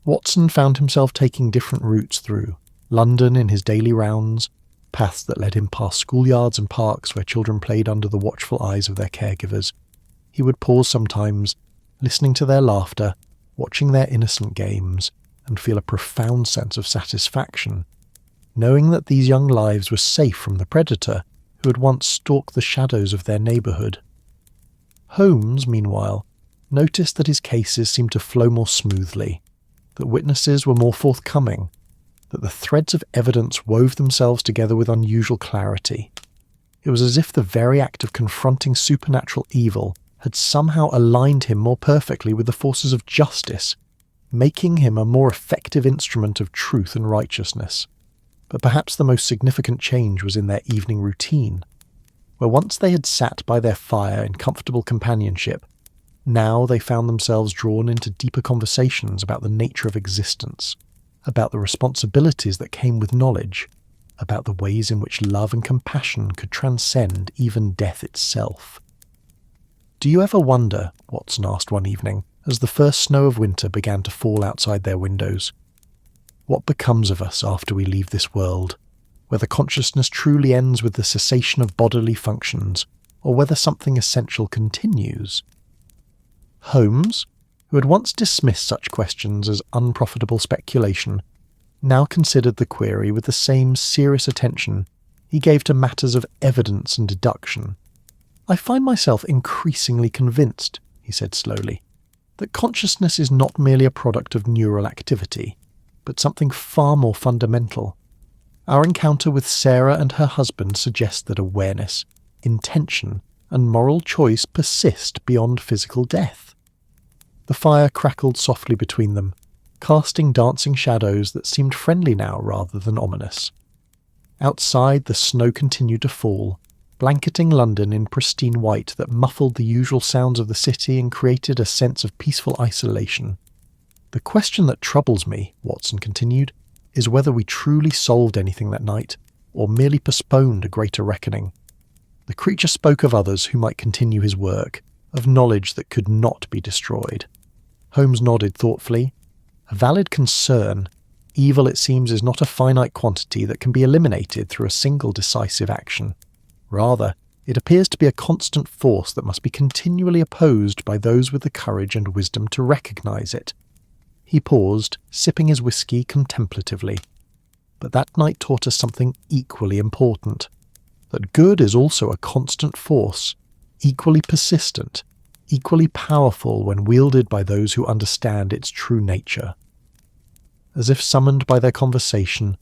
Watson found himself taking different routes through London in his daily rounds, paths that led him past schoolyards and parks where children played under the watchful eyes of their caregivers. He would pause sometimes, listening to their laughter, watching their innocent games, and feel a profound sense of satisfaction, knowing that these young lives were safe from the predator who had once stalked the shadows of their neighbourhood. Holmes, meanwhile, noticed that his cases seemed to flow more smoothly, that witnesses were more forthcoming, that the threads of evidence wove themselves together with unusual clarity. It was as if the very act of confronting supernatural evil had somehow aligned him more perfectly with the forces of justice, making him a more effective instrument of truth and righteousness. But perhaps the most significant change was in their evening routine, where once they had sat by their fire in comfortable companionship, now they found themselves drawn into deeper conversations about the nature of existence, about the responsibilities that came with knowledge, about the ways in which love and compassion could transcend even death itself. "Do you ever wonder," Watson asked one evening, as the first snow of winter began to fall outside their windows, "what becomes of us after we leave this world? Whether consciousness truly ends with the cessation of bodily functions, or whether something essential continues?" Holmes, who had once dismissed such questions as unprofitable speculation, now considered the query with the same serious attention he gave to matters of evidence and deduction. "I find myself increasingly convinced," he said slowly, "that consciousness is not merely a product of neural activity, but something far more fundamental. Our encounter with Sarah and her husband suggests that awareness, intention, and moral choice persist beyond physical death." The fire crackled softly between them, casting dancing shadows that seemed friendly now rather than ominous. Outside, the snow continued to fall, blanketing London in pristine white that muffled the usual sounds of the city and created a sense of peaceful isolation. "The question that troubles me," Watson continued, "is whether we truly solved anything that night, or merely postponed a greater reckoning." The creature spoke of others who might continue his work, of knowledge that could not be destroyed. Holmes nodded thoughtfully. "A valid concern. Evil, it seems, is not a finite quantity that can be eliminated through a single decisive action. Rather, It appears to be a constant force that must be continually opposed by those with the courage and wisdom to recognise it. He paused, sipping his whiskey contemplatively. But that night taught us something equally important. That good is also a constant force, equally persistent, equally powerful when wielded by those who understand its true nature. As if summoned by their conversation,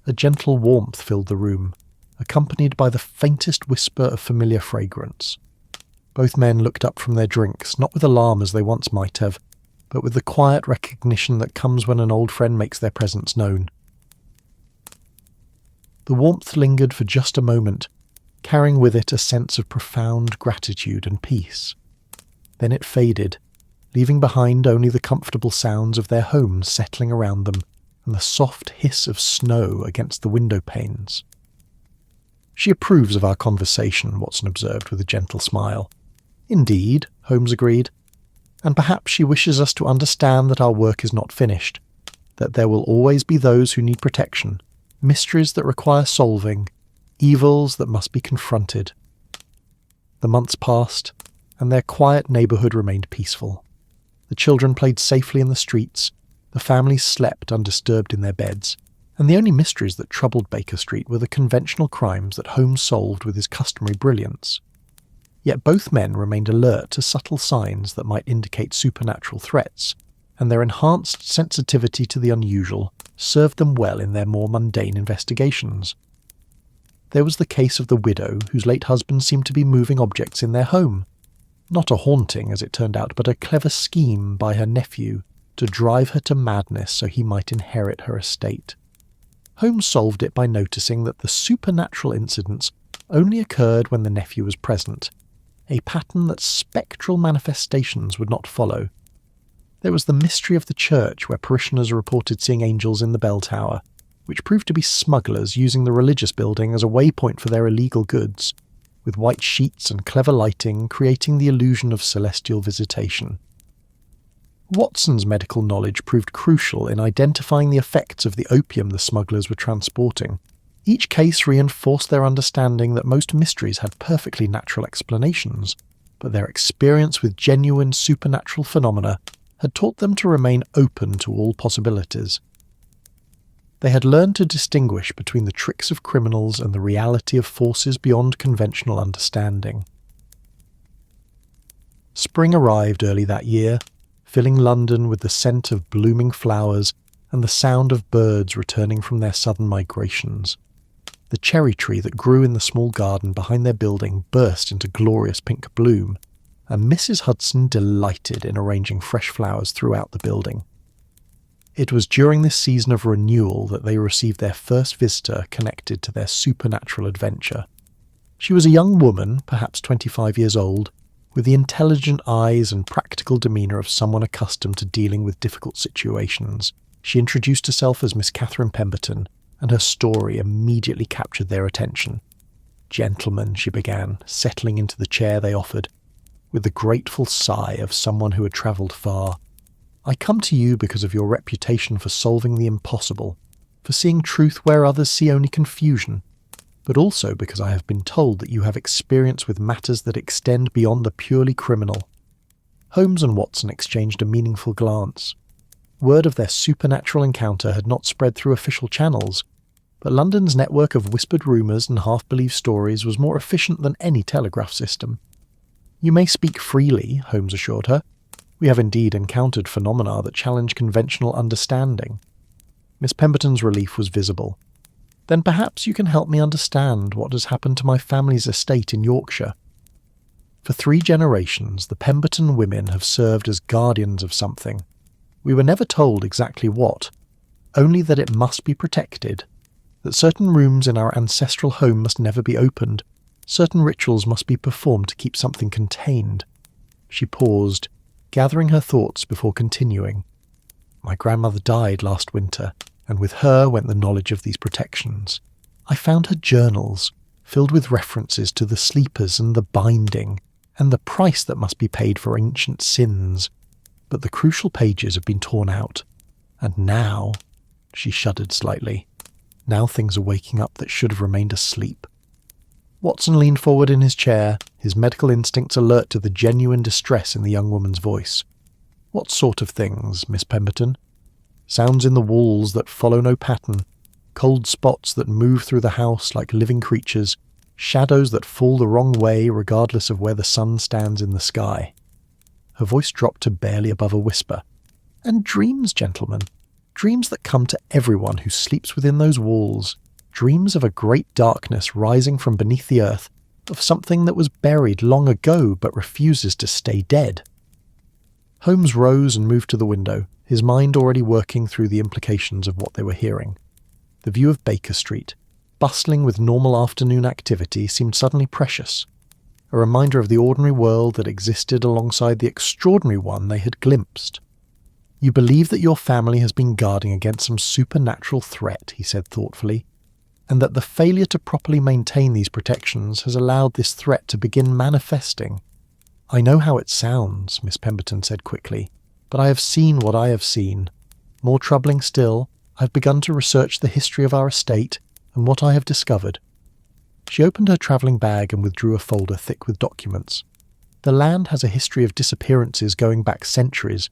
a gentle warmth filled the room, accompanied by the faintest whisper of familiar fragrance. Both men looked up from their drinks, not with alarm as they once might have, but with the quiet recognition that comes when an old friend makes their presence known. The warmth lingered for just a moment, carrying with it a sense of profound gratitude and peace. Then it faded, leaving behind only the comfortable sounds of their home settling around them and the soft hiss of snow against the window panes. "She approves of our conversation," Watson observed with a gentle smile. "Indeed," Holmes agreed. "And perhaps she wishes us to understand that our work is not finished, that there will always be those who need protection, mysteries that require solving, evils that must be confronted." The months passed, and their quiet neighbourhood remained peaceful. The children played safely in the streets, the families slept undisturbed in their beds, and the only mysteries that troubled Baker Street were the conventional crimes that Holmes solved with his customary brilliance. Yet both men remained alert to subtle signs that might indicate supernatural threats, and their enhanced sensitivity to the unusual served them well in their more mundane investigations. There was the case of the widow whose late husband seemed to be moving objects in their home. Not a haunting, as it turned out, but a clever scheme by her nephew to drive her to madness so he might inherit her estate. Holmes solved it by noticing that the supernatural incidents only occurred when the nephew was present, a pattern that spectral manifestations would not follow. There was the mystery of the church where parishioners reported seeing angels in the bell tower, which proved to be smugglers using the religious building as a waypoint for their illegal goods, with white sheets and clever lighting creating the illusion of celestial visitation. Watson's medical knowledge proved crucial in identifying the effects of the opium the smugglers were transporting. Each case reinforced their understanding that most mysteries had perfectly natural explanations, but their experience with genuine supernatural phenomena had taught them to remain open to all possibilities. They had learned to distinguish between the tricks of criminals and the reality of forces beyond conventional understanding. Spring arrived early that year, filling London with the scent of blooming flowers and the sound of birds returning from their southern migrations. The cherry tree that grew in the small garden behind their building burst into glorious pink bloom, and Mrs. Hudson delighted in arranging fresh flowers throughout the building. It was during this season of renewal that they received their first visitor connected to their supernatural adventure. She was a young woman, perhaps 25 years old, with the intelligent eyes and practical demeanour of someone accustomed to dealing with difficult situations. She introduced herself as Miss Catherine Pemberton, and her story immediately captured their attention. "Gentlemen," she began, settling into the chair they offered, with the grateful sigh of someone who had travelled far, "I come to you because of your reputation for solving the impossible, for seeing truth where others see only confusion, but also because I have been told that you have experience with matters that extend beyond the purely criminal." Holmes and Watson exchanged a meaningful glance. Word of their supernatural encounter had not spread through official channels, but London's network of whispered rumours and half-believed stories was more efficient than any telegraph system. "You may speak freely," Holmes assured her. "We have indeed encountered phenomena that challenge conventional understanding." Miss Pemberton's relief was visible. "Then perhaps you can help me understand what has happened to my family's estate in Yorkshire. For 3 generations, the Pemberton women have served as guardians of something. We were never told exactly what, only that it must be protected, that certain rooms in our ancestral home must never be opened, certain rituals must be performed to keep something contained." She paused, gathering her thoughts before continuing. "My grandmother died last winter, and with her went the knowledge of these protections. I found her journals, filled with references to the sleepers and the binding, and the price that must be paid for ancient sins. But the crucial pages have been torn out, and now," she shuddered slightly, "now things are waking up that should have remained asleep." Watson leaned forward in his chair, his medical instincts alert to the genuine distress in the young woman's voice. "What sort of things, Miss Pemberton?" "Sounds in the walls that follow no pattern, cold spots that move through the house like living creatures, shadows that fall the wrong way regardless of where the sun stands in the sky." Her voice dropped to barely above a whisper. "And dreams, gentlemen. Dreams that come to everyone who sleeps within those walls. Dreams of a great darkness rising from beneath the earth, of something that was buried long ago but refuses to stay dead." Holmes rose and moved to the window, his mind already working through the implications of what they were hearing. The view of Baker Street, bustling with normal afternoon activity, seemed suddenly precious, a reminder of the ordinary world that existed alongside the extraordinary one they had glimpsed. "You believe that your family has been guarding against some supernatural threat," he said thoughtfully, "and that the failure to properly maintain these protections has allowed this threat to begin manifesting." "I know how it sounds," Miss Pemberton said quickly, "but I have seen what I have seen. More troubling still, I have begun to research the history of our estate and what I have discovered." She opened her travelling bag and withdrew a folder thick with documents. "The land has a history of disappearances going back centuries,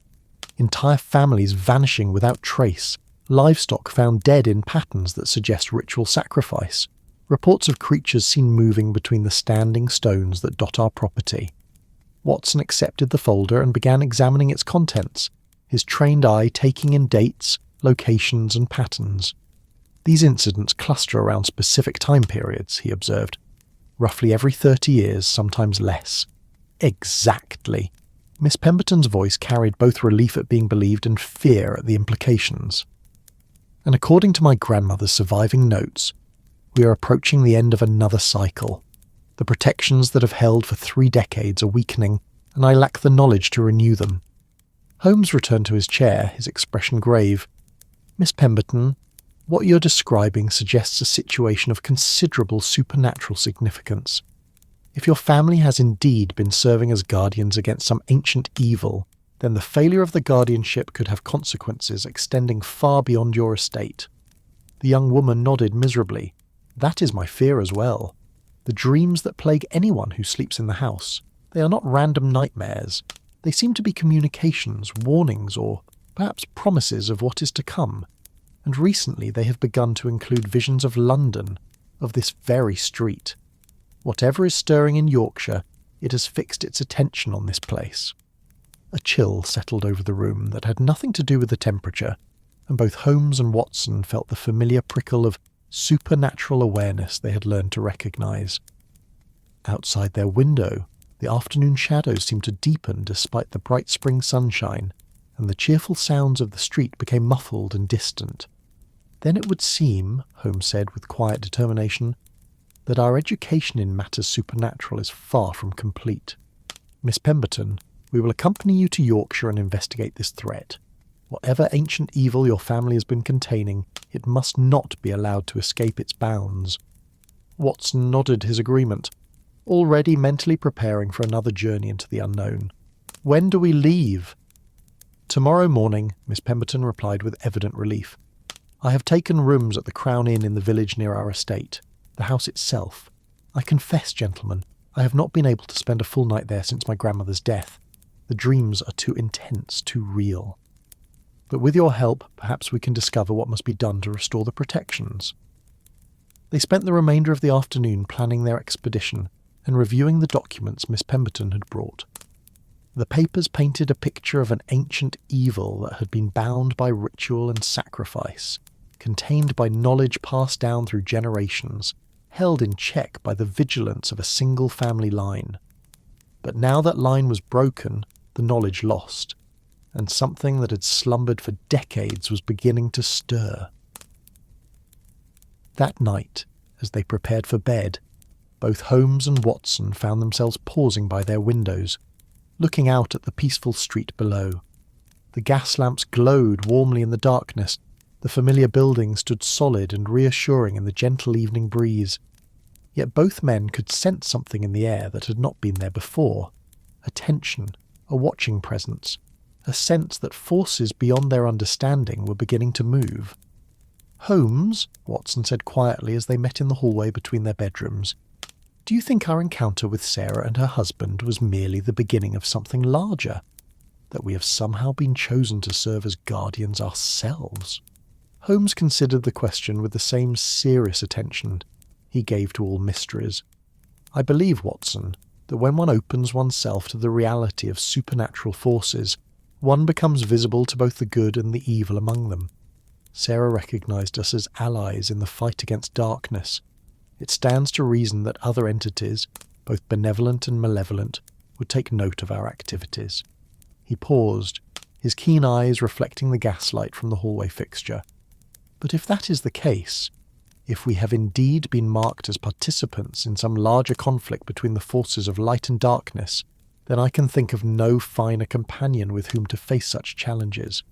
entire families vanishing without trace, livestock found dead in patterns that suggest ritual sacrifice, reports of creatures seen moving between the standing stones that dot our property." Watson accepted the folder and began examining its contents, his trained eye taking in dates, locations and patterns. "These incidents cluster around specific time periods," he observed. "Roughly every 30 years, sometimes less." "Exactly." Miss Pemberton's voice carried both relief at being believed and fear at the implications. "And according to my grandmother's surviving notes, we are approaching the end of another cycle. The protections that have held for 3 decades are weakening, and I lack the knowledge to renew them." Holmes returned to his chair, his expression grave. "Miss Pemberton, what you're describing suggests a situation of considerable supernatural significance. If your family has indeed been serving as guardians against some ancient evil, then the failure of the guardianship could have consequences extending far beyond your estate." The young woman nodded miserably. "That is my fear as well. The dreams that plague anyone who sleeps in the house, they are not random nightmares. They seem to be communications, warnings, or perhaps promises of what is to come. And recently they have begun to include visions of London, of this very street. Whatever is stirring in Yorkshire, it has fixed its attention on this place." A chill settled over the room that had nothing to do with the temperature, and both Holmes and Watson felt the familiar prickle of supernatural awareness they had learned to recognise. Outside their window, the afternoon shadows seemed to deepen despite the bright spring sunshine, and the cheerful sounds of the street became muffled and distant. "Then it would seem," Holmes said with quiet determination, "that our education in matters supernatural is far from complete. Miss Pemberton, we will accompany you to Yorkshire and investigate this threat. Whatever ancient evil your family has been containing, it must not be allowed to escape its bounds." Watson nodded his agreement, already mentally preparing for another journey into the unknown. "When do we leave?" "Tomorrow morning," Miss Pemberton replied with evident relief. "I have taken rooms at the Crown Inn in the village near our estate, the house itself. I confess, gentlemen, I have not been able to spend a full night there since my grandmother's death. The dreams are too intense, too real. But with your help, perhaps we can discover what must be done to restore the protections." They spent the remainder of the afternoon planning their expedition and reviewing the documents Miss Pemberton had brought. The papers painted a picture of an ancient evil that had been bound by ritual and sacrifice, contained by knowledge passed down through generations, held in check by the vigilance of a single family line. But now that line was broken, the knowledge lost, and something that had slumbered for decades was beginning to stir. That night, as they prepared for bed, both Holmes and Watson found themselves pausing by their windows, looking out at the peaceful street below. The gas lamps glowed warmly in the darkness, the familiar buildings stood solid and reassuring in the gentle evening breeze. Yet both men could sense something in the air that had not been there before, a tension, a watching presence, a sense that forces beyond their understanding were beginning to move. "Holmes," Watson said quietly as they met in the hallway between their bedrooms, Do you think our encounter with Sarah and her husband was merely the beginning of something larger? That we have somehow been chosen to serve as guardians ourselves? Holmes considered the question with the same serious attention he gave to all mysteries. I believe, Watson, that when one opens oneself to the reality of supernatural forces, one becomes visible to both the good and the evil among them. Sarah recognized us as allies in the fight against darkness. It stands to reason that other entities, both benevolent and malevolent, would take note of our activities. He paused, his keen eyes reflecting the gaslight from the hallway fixture. But if that is the case, if we have indeed been marked as participants in some larger conflict between the forces of light and darkness, then I can think of no finer companion with whom to face such challenges.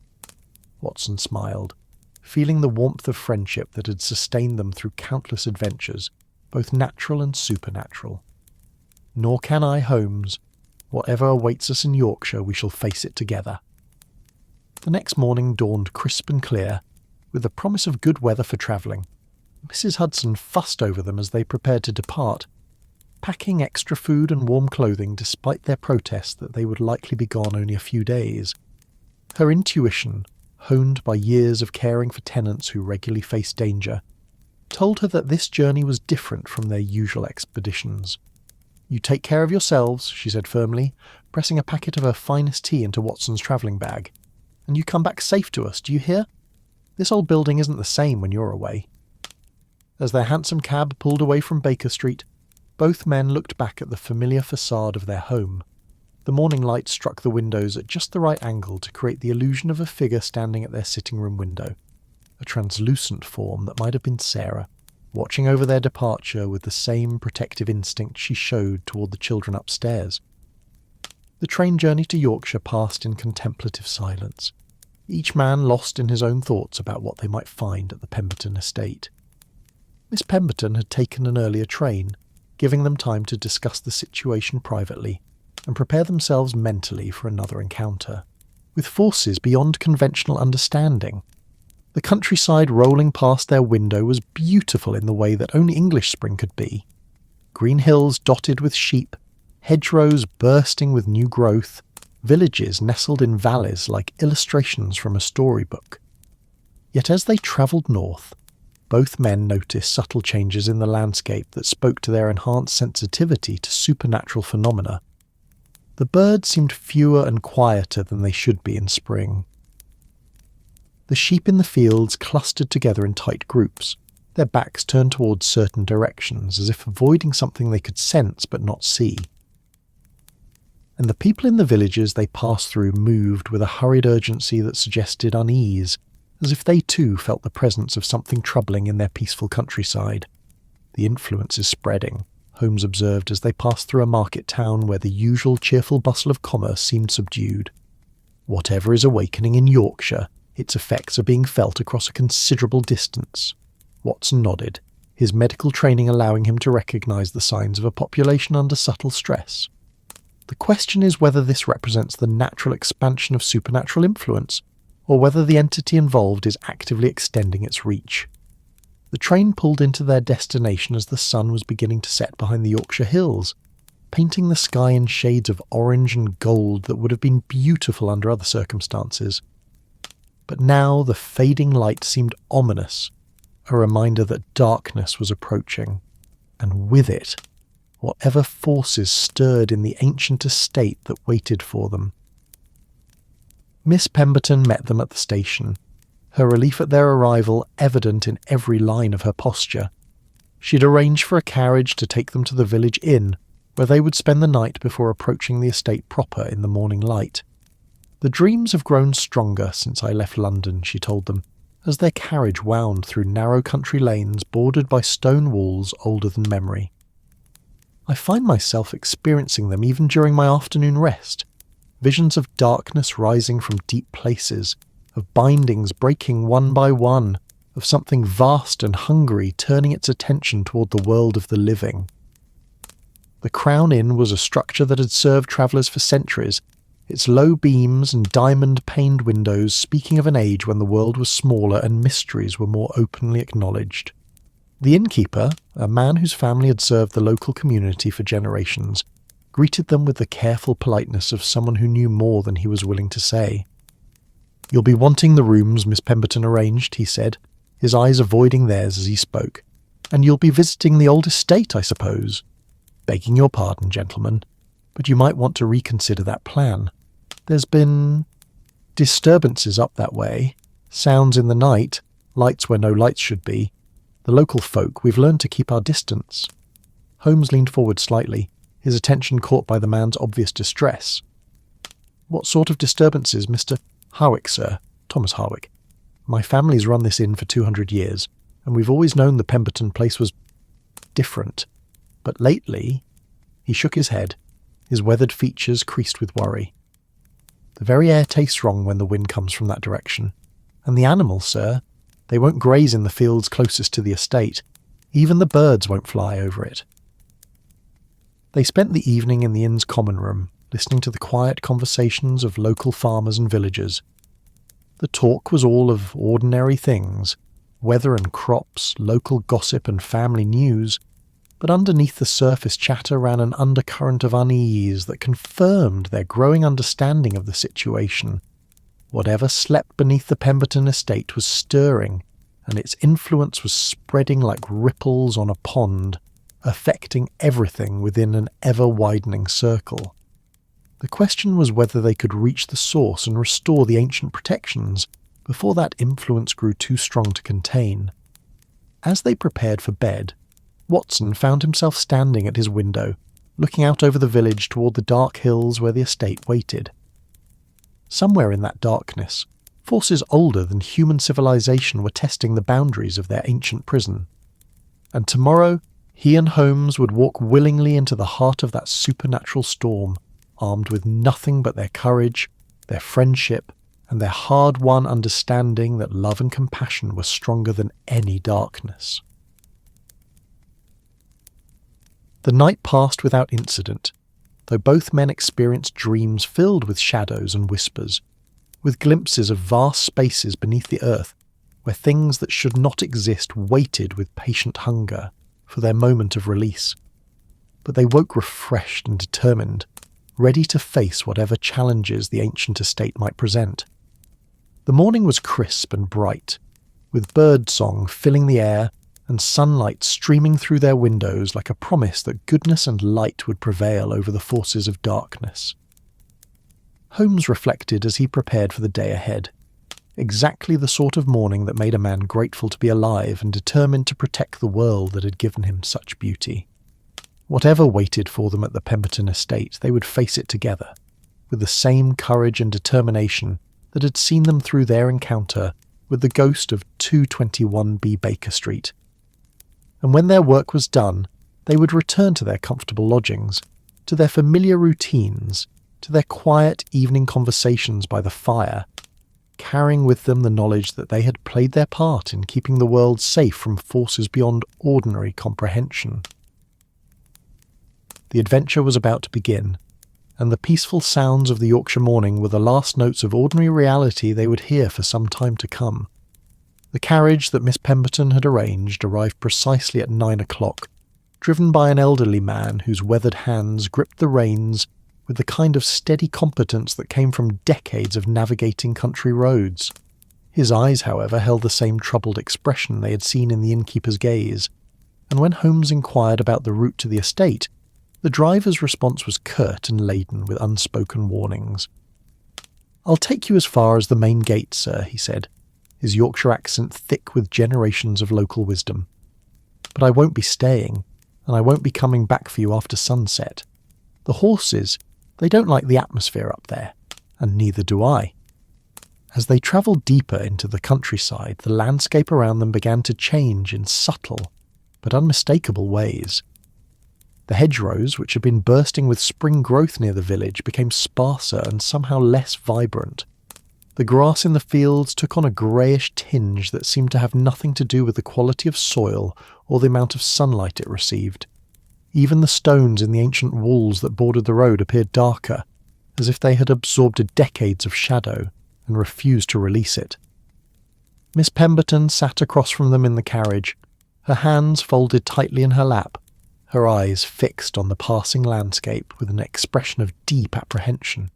Watson smiled, feeling the warmth of friendship that had sustained them through countless adventures, both natural and supernatural. Nor can I, Holmes. Whatever awaits us in Yorkshire, we shall face it together. The next morning dawned crisp and clear, with the promise of good weather for travelling. Mrs. Hudson fussed over them as they prepared to depart, packing extra food and warm clothing despite their protest that they would likely be gone only a few days. Her intuition, honed by years of caring for tenants who regularly faced danger, told her that this journey was different from their usual expeditions. "You take care of yourselves," she said firmly, pressing a packet of her finest tea into Watson's travelling bag. "And you come back safe to us, do you hear? This old building isn't the same when you're away." As their hansom cab pulled away from Baker Street, both men looked back at the familiar facade of their home. The morning light struck the windows at just the right angle to create the illusion of a figure standing at their sitting-room window, a translucent form that might have been Sarah, watching over their departure with the same protective instinct she showed toward the children upstairs. The train journey to Yorkshire passed in contemplative silence, each man lost in his own thoughts about what they might find at the Pemberton estate. Miss Pemberton had taken an earlier train, giving them time to discuss the situation privately and prepare themselves mentally for another encounter, with forces beyond conventional understanding. The countryside rolling past their window was beautiful in the way that only English spring could be. Green hills dotted with sheep, hedgerows bursting with new growth, villages nestled in valleys like illustrations from a storybook. Yet as they travelled north, both men noticed subtle changes in the landscape that spoke to their enhanced sensitivity to supernatural phenomena. The birds seemed fewer and quieter than they should be in spring. The sheep in the fields clustered together in tight groups, their backs turned towards certain directions as if avoiding something they could sense but not see. And the people in the villages they passed through moved with a hurried urgency that suggested unease, as if they too felt the presence of something troubling in their peaceful countryside. "The influence is spreading," Holmes observed as they passed through a market town where the usual cheerful bustle of commerce seemed subdued. "Whatever is awakening in Yorkshire, its effects are being felt across a considerable distance." Watson nodded, his medical training allowing him to recognise the signs of a population under subtle stress. The question is whether this represents the natural expansion of supernatural influence, or whether the entity involved is actively extending its reach. The train pulled into their destination as the sun was beginning to set behind the Yorkshire hills, painting the sky in shades of orange and gold that would have been beautiful under other circumstances. But now the fading light seemed ominous, a reminder that darkness was approaching, and with it, whatever forces stirred in the ancient estate that waited for them. Miss Pemberton met them at the station, her relief at their arrival evident in every line of her posture. She'd arranged for a carriage to take them to the village inn, where they would spend the night before approaching the estate proper in the morning light. "The dreams have grown stronger since I left London," she told them, as their carriage wound through narrow country lanes bordered by stone walls older than memory. "I find myself experiencing them even during my afternoon rest. Visions of darkness rising from deep places, of bindings breaking one by one, of something vast and hungry turning its attention toward the world of the living." The Crown Inn was a structure that had served travellers for centuries, its low beams and diamond-paned windows speaking of an age when the world was smaller and mysteries were more openly acknowledged. The innkeeper, a man whose family had served the local community for generations, greeted them with the careful politeness of someone who knew more than he was willing to say. "You'll be wanting the rooms Miss Pemberton arranged," he said, his eyes avoiding theirs as he spoke. "And you'll be visiting the old estate, I suppose? Begging your pardon, gentlemen, but you might want to reconsider that plan. There's been disturbances up that way, sounds in the night, lights where no lights should be. The local folk, we've learned to keep our distance." Holmes leaned forward slightly, his attention caught by the man's obvious distress. "What sort of disturbances, Mr. Harwick, sir? Thomas Harwick. My family's run this inn for 200 years, and we've always known the Pemberton place was different. But lately—" He shook his head, his weathered features creased with worry. "The very air tastes wrong when the wind comes from that direction. And the animals, sir, they won't graze in the fields closest to the estate. Even the birds won't fly over it." They spent the evening in the inn's common room, listening to the quiet conversations of local farmers and villagers. The talk was all of ordinary things, weather and crops, local gossip and family news, but underneath the surface chatter ran an undercurrent of unease that confirmed their growing understanding of the situation. Whatever slept beneath the Pemberton estate was stirring, and its influence was spreading like ripples on a pond, affecting everything within an ever-widening circle. The question was whether they could reach the source and restore the ancient protections before that influence grew too strong to contain. As they prepared for bed, Watson found himself standing at his window, looking out over the village toward the dark hills where the estate waited. Somewhere in that darkness, forces older than human civilization were testing the boundaries of their ancient prison. And tomorrow, he and Holmes would walk willingly into the heart of that supernatural storm, armed with nothing but their courage, their friendship, and their hard-won understanding that love and compassion were stronger than any darkness. The night passed without incident, though both men experienced dreams filled with shadows and whispers, with glimpses of vast spaces beneath the earth where things that should not exist waited with patient hunger for their moment of release. But they woke refreshed and determined, ready to face whatever challenges the ancient estate might present. The morning was crisp and bright, with bird song filling the air and sunlight streaming through their windows like a promise that goodness and light would prevail over the forces of darkness. Holmes reflected as he prepared for the day ahead. Exactly the sort of morning that made a man grateful to be alive and determined to protect the world that had given him such beauty. Whatever waited for them at the Pemberton estate, they would face it together, with the same courage and determination that had seen them through their encounter with the ghost of 221B Baker Street. And when their work was done, they would return to their comfortable lodgings, to their familiar routines, to their quiet evening conversations by the fire, carrying with them the knowledge that they had played their part in keeping the world safe from forces beyond ordinary comprehension. The adventure was about to begin, and the peaceful sounds of the Yorkshire morning were the last notes of ordinary reality they would hear for some time to come. The carriage that Miss Pemberton had arranged arrived precisely at 9 o'clock, driven by an elderly man whose weathered hands gripped the reins with the kind of steady competence that came from decades of navigating country roads. His eyes, however, held the same troubled expression they had seen in the innkeeper's gaze, and when Holmes inquired about the route to the estate, the driver's response was curt and laden with unspoken warnings. "I'll take you as far as the main gate, sir," he said, his Yorkshire accent thick with generations of local wisdom. "But I won't be staying, and I won't be coming back for you after sunset. The horses, they don't like the atmosphere up there, and neither do I." As they travelled deeper into the countryside, the landscape around them began to change in subtle but unmistakable ways. The hedgerows, which had been bursting with spring growth near the village, became sparser and somehow less vibrant. The grass in the fields took on a greyish tinge that seemed to have nothing to do with the quality of soil or the amount of sunlight it received. Even the stones in the ancient walls that bordered the road appeared darker, as if they had absorbed decades of shadow and refused to release it. Miss Pemberton sat across from them in the carriage, her hands folded tightly in her lap, her eyes fixed on the passing landscape with an expression of deep apprehension.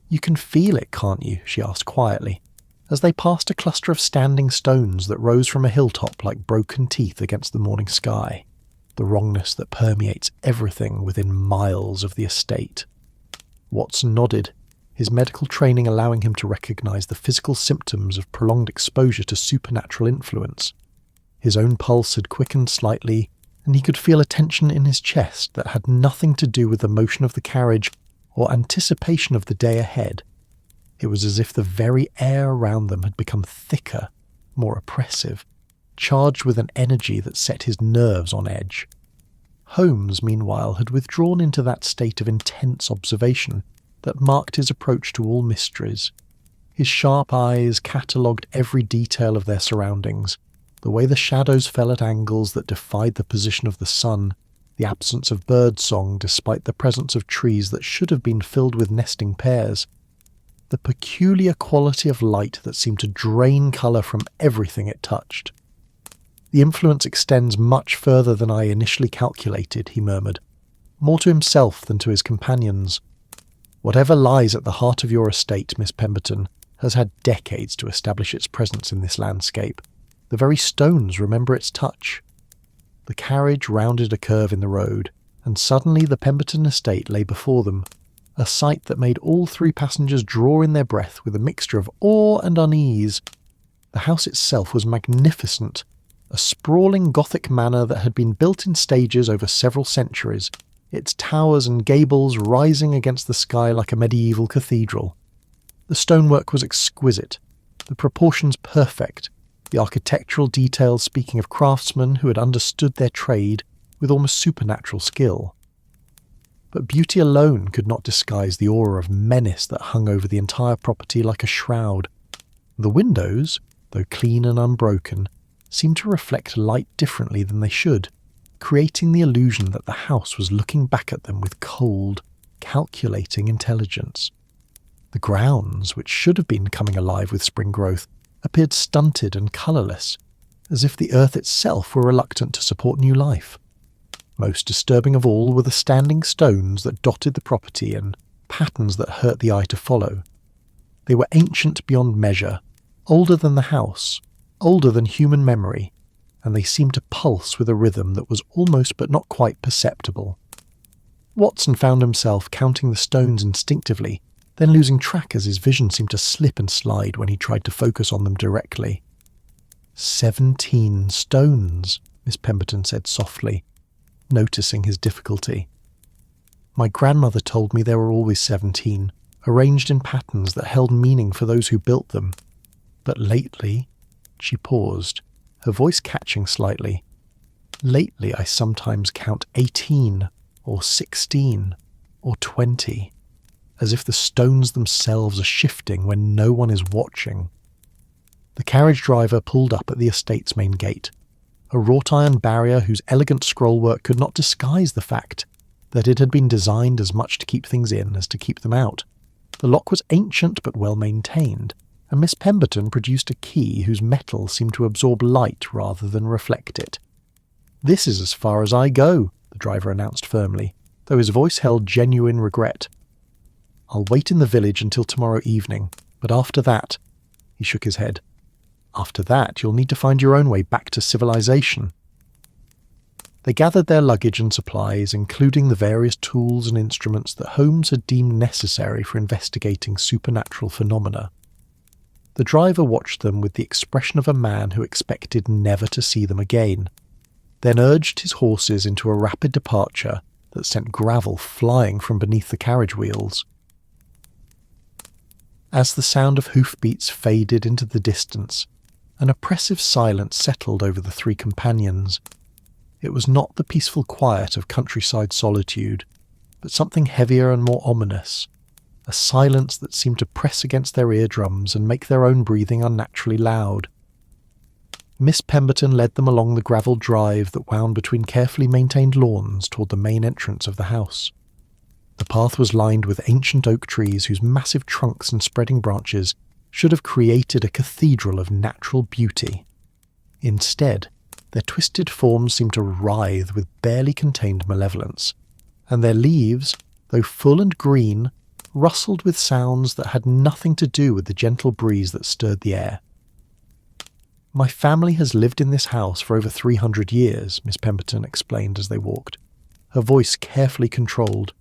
"You can feel it, can't you?" she asked quietly, as they passed a cluster of standing stones that rose from a hilltop like broken teeth against the morning sky, the wrongness that permeates everything within miles of the estate. Watson nodded, his medical training allowing him to recognise the physical symptoms of prolonged exposure to supernatural influence. His own pulse had quickened slightly, and he could feel a tension in his chest that had nothing to do with the motion of the carriage or anticipation of the day ahead. It was as if the very air around them had become thicker, more oppressive, charged with an energy that set his nerves on edge. Holmes, meanwhile, had withdrawn into that state of intense observation that marked his approach to all mysteries. His sharp eyes catalogued every detail of their surroundings, the way the shadows fell at angles that defied the position of the sun, the absence of bird song despite the presence of trees that should have been filled with nesting pairs, the peculiar quality of light that seemed to drain colour from everything it touched. "The influence extends much further than I initially calculated," he murmured, more to himself than to his companions. "Whatever lies at the heart of your estate, Miss Pemberton, has had decades to establish its presence in this landscape. The very stones remember its touch." The carriage rounded a curve in the road, and suddenly the Pemberton estate lay before them, a sight that made all three passengers draw in their breath with a mixture of awe and unease. The house itself was magnificent, a sprawling Gothic manor that had been built in stages over several centuries, its towers and gables rising against the sky like a medieval cathedral. The stonework was exquisite, the proportions perfect, the architectural details speaking of craftsmen who had understood their trade with almost supernatural skill. But beauty alone could not disguise the aura of menace that hung over the entire property like a shroud. The windows, though clean and unbroken, seemed to reflect light differently than they should, creating the illusion that the house was looking back at them with cold, calculating intelligence. The grounds, which should have been coming alive with spring growth, appeared stunted and colourless, as if the earth itself were reluctant to support new life. Most disturbing of all were the standing stones that dotted the property and patterns that hurt the eye to follow. They were ancient beyond measure, older than the house, older than human memory, and they seemed to pulse with a rhythm that was almost but not quite perceptible. Watson found himself counting the stones instinctively, then losing track as his vision seemed to slip and slide when he tried to focus on them directly. 17 stones, Miss Pemberton said softly, noticing his difficulty. "My grandmother told me there were always 17, arranged in patterns that held meaning for those who built them. But lately," she paused, her voice catching slightly, "lately I sometimes count 18, or 16, or 20. As if the stones themselves are shifting when no one is watching." The carriage driver pulled up at the estate's main gate, a wrought iron barrier whose elegant scrollwork could not disguise the fact that it had been designed as much to keep things in as to keep them out. The lock was ancient but well maintained, and Miss Pemberton produced a key whose metal seemed to absorb light rather than reflect it. "This is as far as I go," the driver announced firmly, though his voice held genuine regret. "I'll wait in the village until tomorrow evening, but after that," he shook his head, "after that you'll need to find your own way back to civilization." They gathered their luggage and supplies, including the various tools and instruments that Holmes had deemed necessary for investigating supernatural phenomena. The driver watched them with the expression of a man who expected never to see them again, then urged his horses into a rapid departure that sent gravel flying from beneath the carriage wheels. As the sound of hoofbeats faded into the distance, an oppressive silence settled over the three companions. It was not the peaceful quiet of countryside solitude, but something heavier and more ominous, a silence that seemed to press against their eardrums and make their own breathing unnaturally loud. Miss Pemberton led them along the gravel drive that wound between carefully maintained lawns toward the main entrance of the house. The path was lined with ancient oak trees whose massive trunks and spreading branches should have created a cathedral of natural beauty. Instead, Their twisted forms seemed to writhe with barely contained malevolence, and their leaves, though full and green, rustled with sounds that had nothing to do with the gentle breeze that stirred the air. "My family has lived in this house for over 300 years, Miss Pemberton explained as they walked, her voice carefully controlled.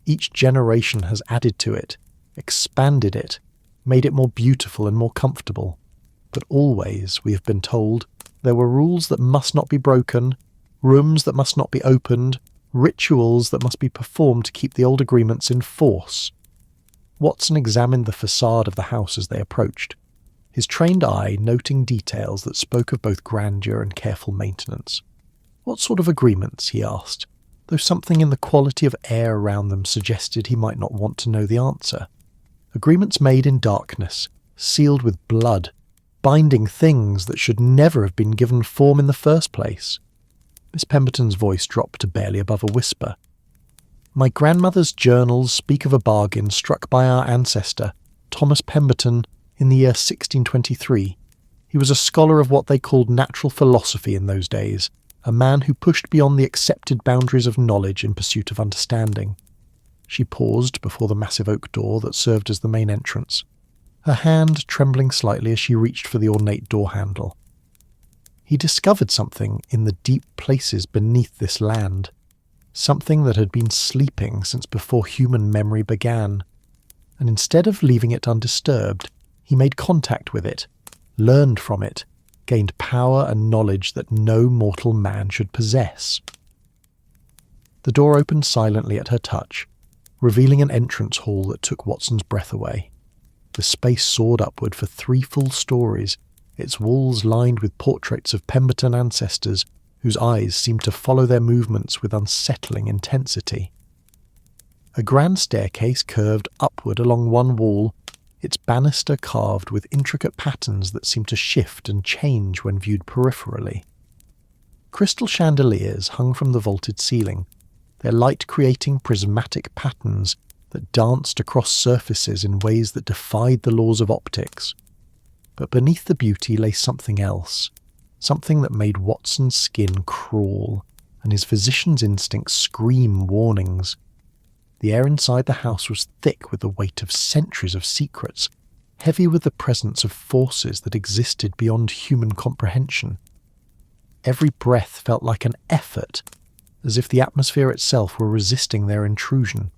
Each generation has added to it, expanded it, made it more beautiful and more comfortable. But always, we have been told, there were rules that must not be broken, rooms that must not be opened, rituals that must be performed to keep the old agreements in force." Watson examined the facade of the house as they approached, his trained eye noting details that spoke of both grandeur and careful maintenance. "What sort of agreements?" he asked, though something in the quality of air around them suggested he might not want to know the answer. "Agreements made in darkness, sealed with blood, binding things that should never have been given form in the first place." Miss Pemberton's voice dropped to barely above a whisper. "My grandmother's journals speak of a bargain struck by our ancestor, Thomas Pemberton, in the year 1623. He was a scholar of what they called natural philosophy in those days, a man who pushed beyond the accepted boundaries of knowledge in pursuit of understanding." She paused before the massive oak door that served as the main entrance, her hand trembling slightly as she reached for the ornate door handle. He discovered something in the deep places beneath this land, something that had been sleeping since before human memory began, and instead of leaving it undisturbed, he made contact with it, learned from it, gained power and knowledge that no mortal man should possess. The door opened silently at her touch, revealing an entrance hall that took Watson's breath away. The space soared upward for 3 full stories, its walls lined with portraits of Pemberton ancestors whose eyes seemed to follow their movements with unsettling intensity. A grand staircase curved upward along one wall, its banister carved with intricate patterns that seemed to shift and change when viewed peripherally. Crystal chandeliers hung from the vaulted ceiling, their light creating prismatic patterns that danced across surfaces in ways that defied the laws of optics. But beneath the beauty lay something else, something that made Watson's skin crawl and his physician's instincts scream warnings. The air inside the house was thick with the weight of centuries of secrets, heavy with the presence of forces that existed beyond human comprehension. Every breath felt like an effort, as if the atmosphere itself were resisting their intrusion.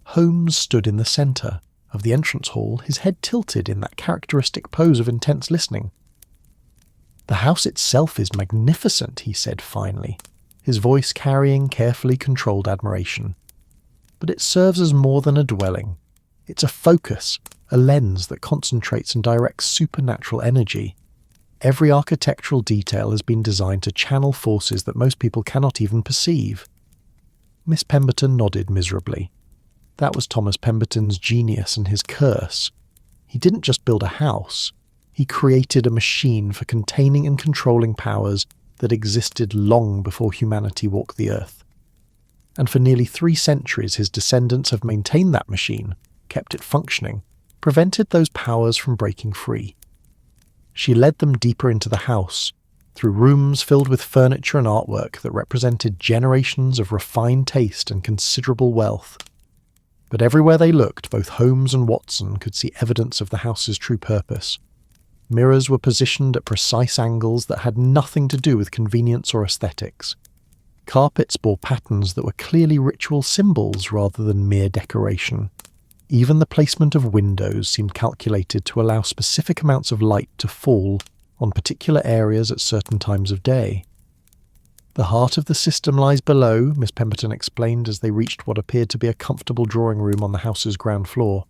Holmes stood in the centre of the entrance hall, his head tilted in that characteristic pose of intense listening. "The house itself is magnificent," he said finally, his voice carrying carefully controlled admiration. "But it serves as more than a dwelling. It's a focus, a lens that concentrates and directs supernatural energy. Every architectural detail has been designed to channel forces that most people cannot even perceive." Miss Pemberton nodded miserably. That was Thomas Pemberton's genius and his curse. He didn't just build a house, he created a machine for containing and controlling powers that existed long before humanity walked the earth. And for nearly 3 centuries his descendants have maintained that machine, kept it functioning, prevented those powers from breaking free. She led them deeper into the house, through rooms filled with furniture and artwork that represented generations of refined taste and considerable wealth. But everywhere they looked, both Holmes and Watson could see evidence of the house's true purpose. Mirrors were positioned at precise angles that had nothing to do with convenience or aesthetics. Carpets bore patterns that were clearly ritual symbols rather than mere decoration. Even the placement of windows seemed calculated to allow specific amounts of light to fall on particular areas at certain times of day. "The heart of the system lies below," Miss Pemberton explained as they reached what appeared to be a comfortable drawing room on the house's ground floor.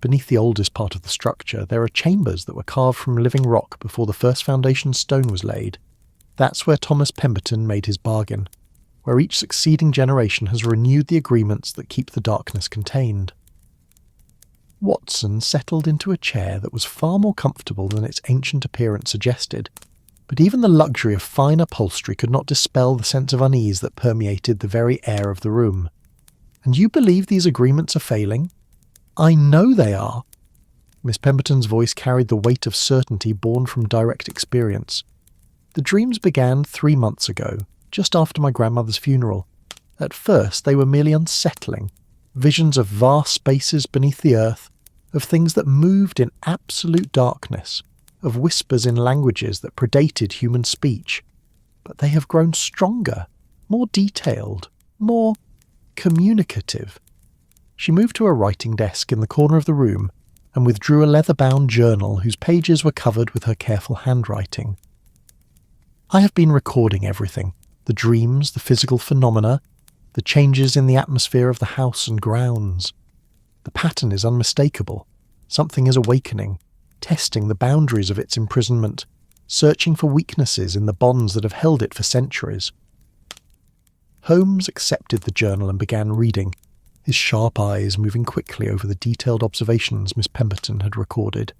Beneath the oldest part of the structure, there are chambers that were carved from living rock before the first foundation stone was laid. That's where Thomas Pemberton made his bargain, where each succeeding generation has renewed the agreements that keep the darkness contained. Watson settled into a chair that was far more comfortable than its ancient appearance suggested, but even the luxury of fine upholstery could not dispel the sense of unease that permeated the very air of the room. "And you believe these agreements are failing?" "I know they are." Miss Pemberton's voice carried the weight of certainty born from direct experience. The dreams began 3 months ago, just after my grandmother's funeral. At first, they were merely unsettling, visions of vast spaces beneath the earth, of things that moved in absolute darkness, of whispers in languages that predated human speech. But they have grown stronger, more detailed, more communicative. She moved to a writing desk in the corner of the room and withdrew a leather-bound journal whose pages were covered with her careful handwriting. I have been recording everything, the dreams, the physical phenomena, the changes in the atmosphere of the house and grounds. The pattern is unmistakable. Something is awakening, testing the boundaries of its imprisonment, searching for weaknesses in the bonds that have held it for centuries. Holmes accepted the journal and began reading, his sharp eyes moving quickly over the detailed observations Miss Pemberton had recorded.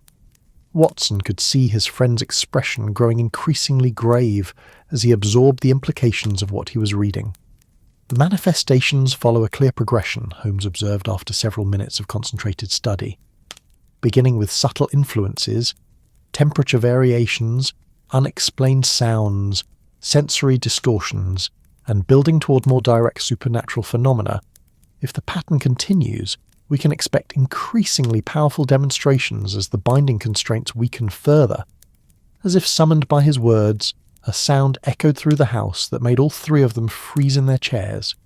Watson could see his friend's expression growing increasingly grave as he absorbed the implications of what he was reading. The manifestations follow a clear progression, Holmes observed after several minutes of concentrated study. Beginning with subtle influences, temperature variations, unexplained sounds, sensory distortions, and building toward more direct supernatural phenomena, if the pattern continues, we can expect increasingly powerful demonstrations as the binding constraints weaken further. As if summoned by his words, a sound echoed through the house that made all three of them freeze in their chairs.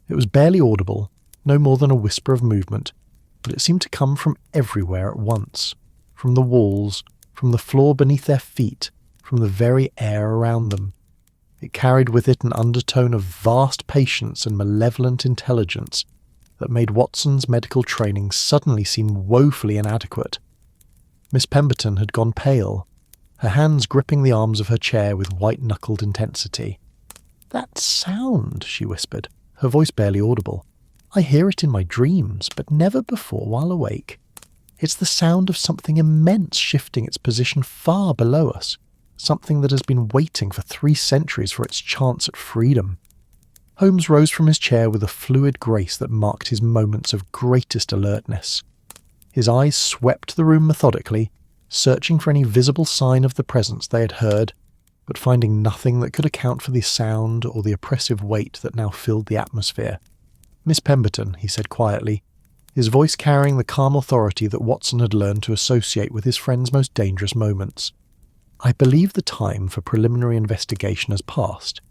It was barely audible, no more than a whisper of movement, but it seemed to come from everywhere at once, from the walls, from the floor beneath their feet, from the very air around them. It carried with it an undertone of vast patience and malevolent intelligence that made Watson's medical training suddenly seem woefully inadequate. Miss Pemberton had gone pale, her hands gripping the arms of her chair with white-knuckled intensity. "That sound," she whispered, her voice barely audible. "I hear it in my dreams, but never before while awake. It's the sound of something immense shifting its position far below us, something that has been waiting for 3 centuries for its chance at freedom." Holmes rose from his chair with a fluid grace that marked his moments of greatest alertness. His eyes swept the room methodically, searching for any visible sign of the presence they had heard, but finding nothing that could account for the sound or the oppressive weight that now filled the atmosphere. "Miss Pemberton," he said quietly, his voice carrying the calm authority that Watson had learned to associate with his friend's most dangerous moments. "I believe the time for preliminary investigation has passed.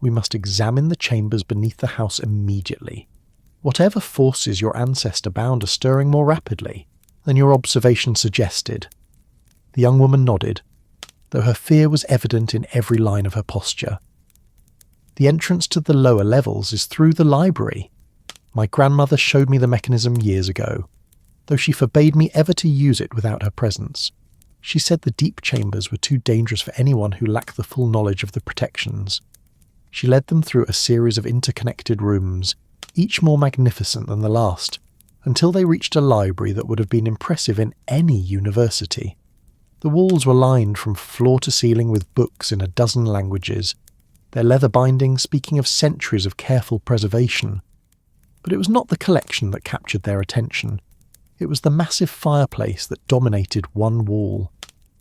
We must examine the chambers beneath the house immediately. Whatever forces your ancestor bound are stirring more rapidly than your observation suggested." The young woman nodded, though her fear was evident in every line of her posture. "The entrance to the lower levels is through the library. My grandmother showed me the mechanism years ago, though she forbade me ever to use it without her presence. She said the deep chambers were too dangerous for anyone who lacked the full knowledge of the protections. She led them through a series of interconnected rooms, each more magnificent than the last, until they reached a library that would have been impressive in any university. The walls were lined from floor to ceiling with books in a dozen languages, their leather bindings speaking of centuries of careful preservation. But it was not the collection that captured their attention. It was the massive fireplace that dominated one wall,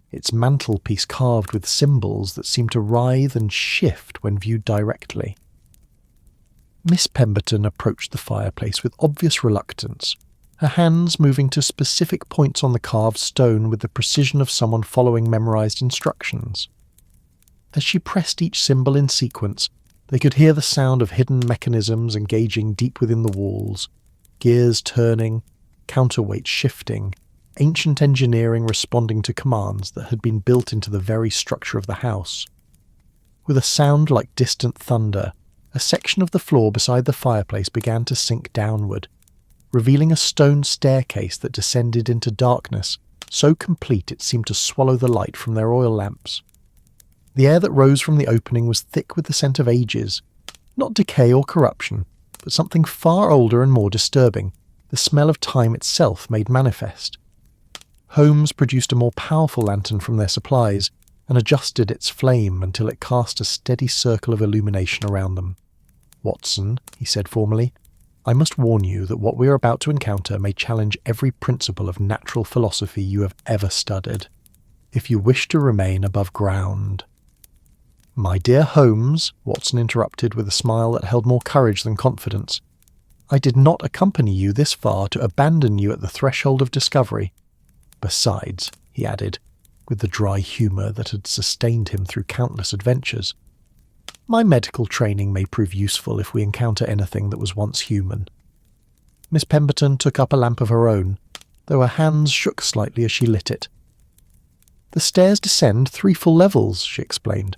its mantelpiece carved with symbols that seemed to writhe and shift when viewed directly. Miss Pemberton approached the fireplace with obvious reluctance, her hands moving to specific points on the carved stone with the precision of someone following memorized instructions. As she pressed each symbol in sequence, they could hear the sound of hidden mechanisms engaging deep within the walls, gears turning, counterweights shifting, ancient engineering responding to commands that had been built into the very structure of the house. With a sound like distant thunder, a section of the floor beside the fireplace began to sink downward, revealing a stone staircase that descended into darkness, so complete it seemed to swallow the light from their oil lamps. The air that rose from the opening was thick with the scent of ages, not decay or corruption, but something far older and more disturbing, the smell of time itself made manifest. Holmes produced a more powerful lantern from their supplies and adjusted its flame until it cast a steady circle of illumination around them. "Watson," he said formally, "I must warn you that what we are about to encounter may challenge every principle of natural philosophy you have ever studied. If you wish to remain above ground..." "My dear Holmes," Watson interrupted with a smile that held more courage than confidence, "I did not accompany you this far to abandon you at the threshold of discovery. Besides," he added, with the dry humour that had sustained him through countless adventures, "my medical training may prove useful if we encounter anything that was once human." Miss Pemberton took up a lamp of her own, though her hands shook slightly as she lit it. "The stairs descend 3 full levels," she explained,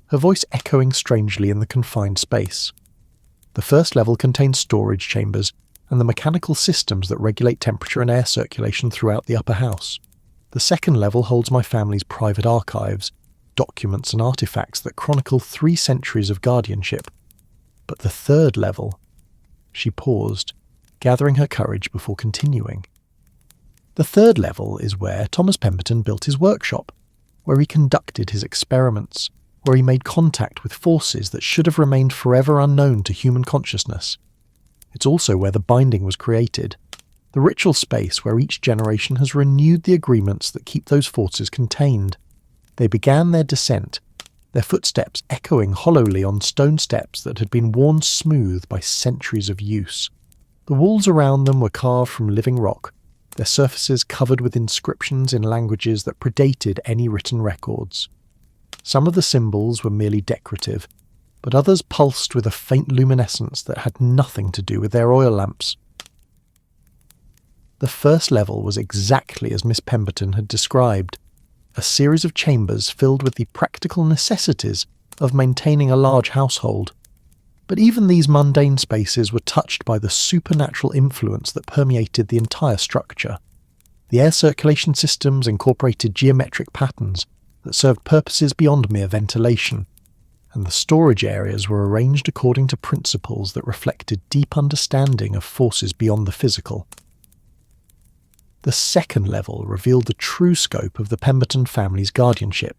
her voice echoing strangely in the confined space. "The first level contains storage chambers and the mechanical systems that regulate temperature and air circulation throughout the upper house. The second level holds my family's private archives, documents and artifacts that chronicle 3 centuries of guardianship. But the third level—" She paused, gathering her courage before continuing. "The third level is where Thomas Pemberton built his workshop, where he conducted his experiments, where he made contact with forces that should have remained forever unknown to human consciousness. It's also where the binding was created, the ritual space where each generation has renewed the agreements that keep those forces contained. They began their descent, their footsteps echoing hollowly on stone steps that had been worn smooth by centuries of use. The walls around them were carved from living rock, their surfaces covered with inscriptions in languages that predated any written records. Some of the symbols were merely decorative, but others pulsed with a faint luminescence that had nothing to do with their oil lamps. The first level was exactly as Miss Pemberton had described, a series of chambers filled with the practical necessities of maintaining a large household. But even these mundane spaces were touched by the supernatural influence that permeated the entire structure. The air circulation systems incorporated geometric patterns that served purposes beyond mere ventilation, and the storage areas were arranged according to principles that reflected deep understanding of forces beyond the physical. The second level revealed the true scope of the Pemberton family's guardianship.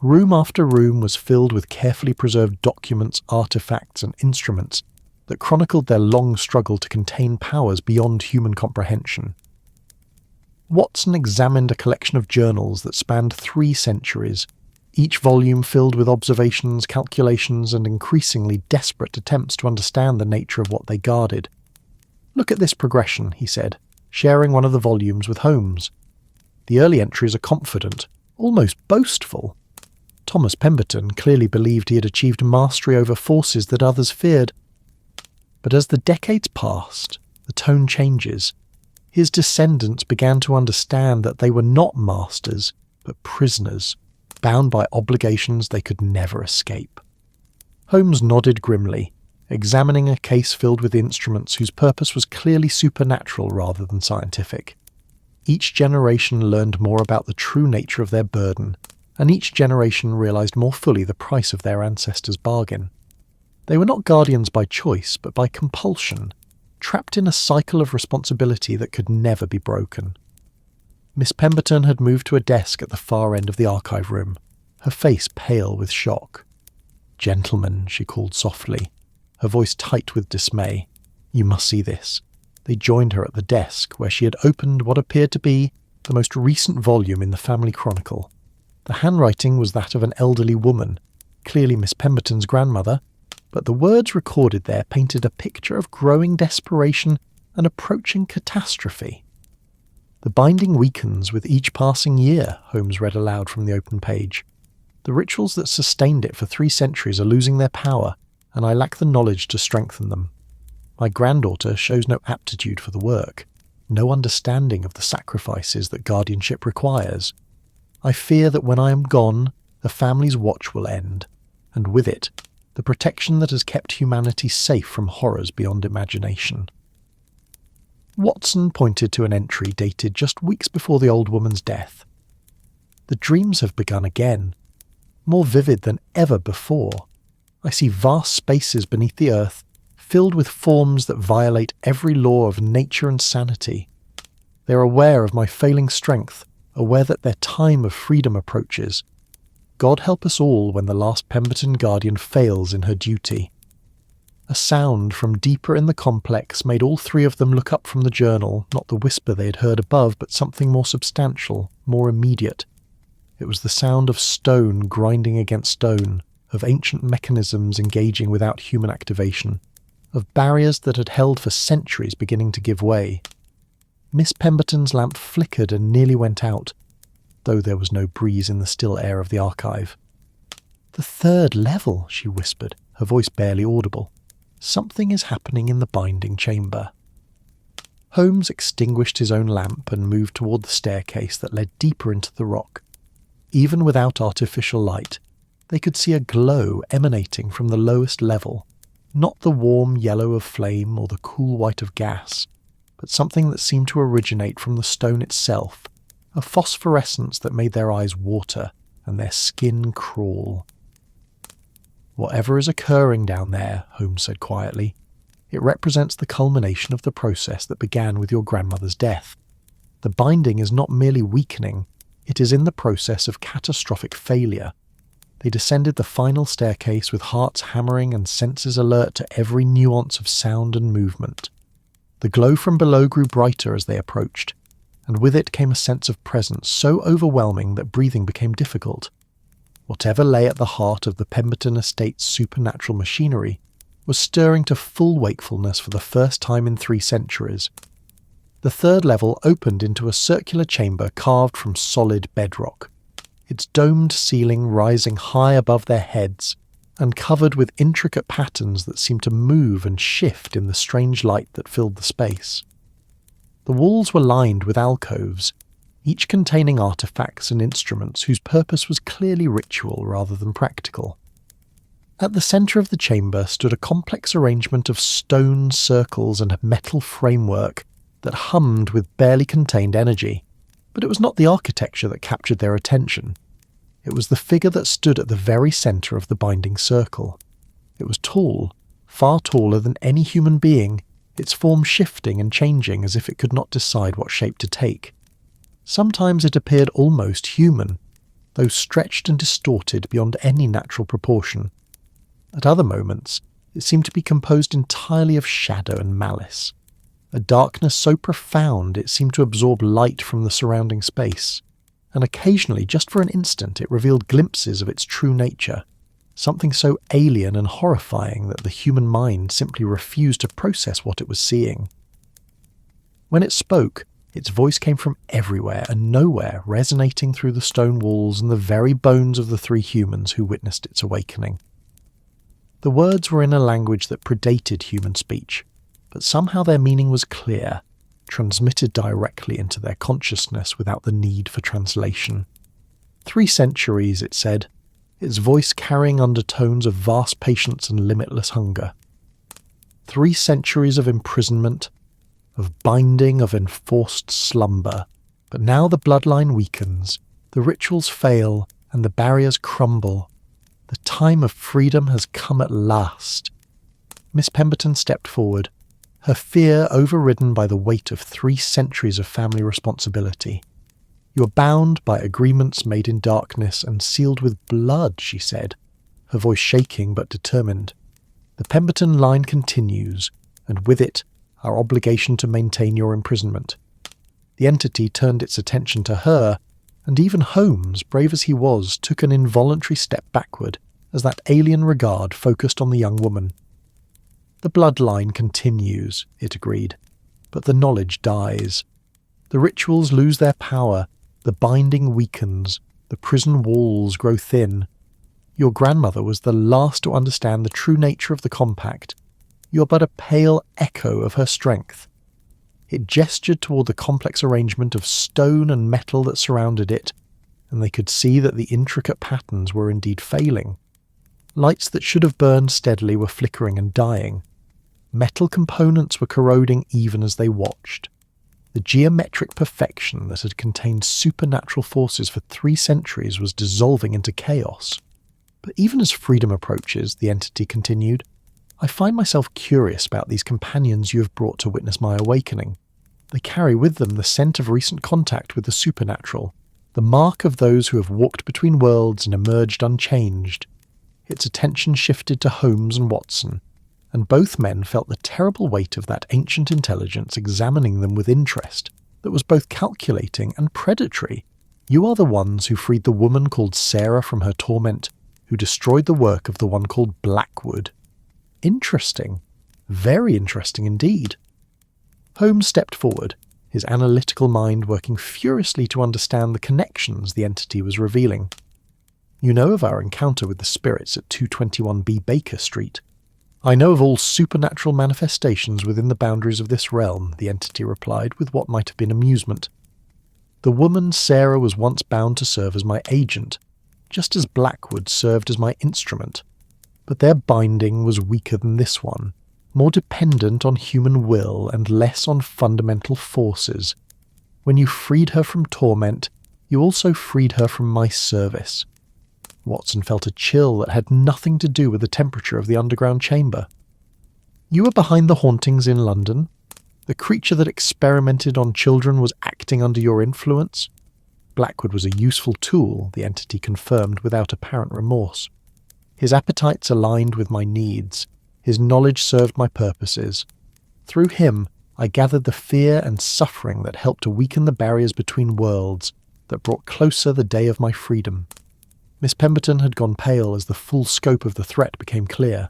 Room after room was filled with carefully preserved documents, artifacts, and instruments that chronicled their long struggle to contain powers beyond human comprehension. Watson examined a collection of journals that spanned 3 centuries, each volume filled with observations, calculations, and increasingly desperate attempts to understand the nature of what they guarded. "Look at this progression," he said, sharing one of the volumes with Holmes. "The early entries are confident, almost boastful. Thomas Pemberton clearly believed he had achieved mastery over forces that others feared. But as the decades passed, the tone changes. His descendants began to understand that they were not masters, but prisoners, bound by obligations they could never escape." Holmes nodded grimly, examining a case filled with instruments whose purpose was clearly supernatural rather than scientific. Each generation learned more about the true nature of their burden, and each generation realized more fully the price of their ancestors' bargain. They were not guardians by choice, but by compulsion, trapped in a cycle of responsibility that could never be broken. Miss Pemberton had moved to a desk at the far end of the archive room, her face pale with shock. "Gentlemen," she called softly, her voice tight with dismay, "you must see this." They joined her at the desk, where she had opened what appeared to be the most recent volume in the family chronicle. The handwriting was that of an elderly woman, clearly Miss Pemberton's grandmother, but the words recorded there painted a picture of growing desperation and approaching catastrophe. "The binding weakens with each passing year," Holmes read aloud from the open page. "The rituals that sustained it for 3 centuries are losing their power, and I lack the knowledge to strengthen them. My granddaughter shows no aptitude for the work, no understanding of the sacrifices that guardianship requires. I fear that when I am gone, the family's watch will end, and with it, the protection that has kept humanity safe from horrors beyond imagination." Watson pointed to an entry dated just weeks before the old woman's death. "The dreams have begun again, more vivid than ever before. I see vast spaces beneath the earth, filled with forms that violate every law of nature and sanity. They are aware of my failing strength, aware that their time of freedom approaches. God help us all when the last Pemberton guardian fails in her duty." A sound from deeper in the complex made all 3 of them look up from the journal, not the whisper they had heard above, but something more substantial, more immediate. It was the sound of stone grinding against stone, of ancient mechanisms engaging without human activation, of barriers that had held for centuries beginning to give way. Miss Pemberton's lamp flickered and nearly went out, though there was no breeze in the still air of the archive. "The third level," she whispered, her voice barely audible. "Something is happening in the binding chamber." Holmes extinguished his own lamp and moved toward the staircase that led deeper into the rock. Even without artificial light, they could see a glow emanating from the lowest level, not the warm yellow of flame or the cool white of gas, but something that seemed to originate from the stone itself, a phosphorescence that made their eyes water and their skin crawl. "Whatever is occurring down there," Holmes said quietly, "it represents the culmination of the process that began with your grandmother's death. The binding is not merely weakening, it is in the process of catastrophic failure." They descended the final staircase with hearts hammering and senses alert to every nuance of sound and movement. The glow from below grew brighter as they approached, and with it came a sense of presence so overwhelming that breathing became difficult. Whatever lay at the heart of the Pemberton estate's supernatural machinery was stirring to full wakefulness for the first time in 3 centuries. The third level opened into a circular chamber carved from solid bedrock, its domed ceiling rising high above their heads and covered with intricate patterns that seemed to move and shift in the strange light that filled the space. The walls were lined with alcoves, each containing artifacts and instruments whose purpose was clearly ritual rather than practical. At the centre of the chamber stood a complex arrangement of stone circles and metal framework that hummed with barely contained energy. But it was not the architecture that captured their attention. It was the figure that stood at the very centre of the binding circle. It was tall, far taller than any human being, its form shifting and changing as if it could not decide what shape to take. Sometimes it appeared almost human, though stretched and distorted beyond any natural proportion. At other moments, it seemed to be composed entirely of shadow and malice, a darkness so profound it seemed to absorb light from the surrounding space, and occasionally, just for an instant, it revealed glimpses of its true nature, something so alien and horrifying that the human mind simply refused to process what it was seeing. When it spoke, its voice came from everywhere and nowhere, resonating through the stone walls and the very bones of the 3 humans who witnessed its awakening. The words were in a language that predated human speech, but somehow their meaning was clear, transmitted directly into their consciousness without the need for translation. 3 centuries, it said, its voice carrying undertones of vast patience and limitless hunger. 3 centuries of imprisonment, of binding, of enforced slumber. But now the bloodline weakens, the rituals fail, and the barriers crumble. The time of freedom has come at last. Miss Pemberton stepped forward, her fear overridden by the weight of 3 centuries of family responsibility. "You are bound by agreements made in darkness and sealed with blood," she said, her voice shaking but determined. "The Pemberton line continues, and with it, our obligation to maintain your imprisonment." The entity turned its attention to her, and even Holmes, brave as he was, took an involuntary step backward as that alien regard focused on the young woman. "The bloodline continues," it agreed, "but the knowledge dies. The rituals lose their power, the binding weakens, the prison walls grow thin. Your grandmother was the last to understand the true nature of the compact. You are but a pale echo of her strength." It gestured toward the complex arrangement of stone and metal that surrounded it, and they could see that the intricate patterns were indeed failing. Lights that should have burned steadily were flickering and dying. Metal components were corroding even as they watched. The geometric perfection that had contained supernatural forces for 3 centuries was dissolving into chaos. "But even as freedom approaches," the entity continued, "I find myself curious about these companions you have brought to witness my awakening. They carry with them the scent of recent contact with the supernatural, the mark of those who have walked between worlds and emerged unchanged." Its attention shifted to Holmes and Watson, and both men felt the terrible weight of that ancient intelligence examining them with interest that was both calculating and predatory. "You are the ones who freed the woman called Sarah from her torment. who destroyed the work of the one called Blackwood. Interesting. Very interesting indeed. Holmes stepped forward, his analytical mind working furiously to understand the connections the entity was revealing. You know of our encounter with the spirits at 221B Baker Street. I know of all supernatural manifestations within the boundaries of this realm, the entity replied with what might have been amusement. The woman Sarah was once bound to serve as my agent, just as Blackwood served as my instrument. But their binding was weaker than this one, more dependent on human will and less on fundamental forces. When you freed her from torment, you also freed her from my service. Watson felt a chill that had nothing to do with the temperature of the underground chamber. You were behind the hauntings in London? The creature that experimented on children was acting under your influence? Blackwood was a useful tool, the entity confirmed without apparent remorse. His appetites aligned with my needs. His knowledge served my purposes. Through him, I gathered the fear and suffering that helped to weaken the barriers between worlds, that brought closer the day of my freedom. Miss Pemberton had gone pale as the full scope of the threat became clear.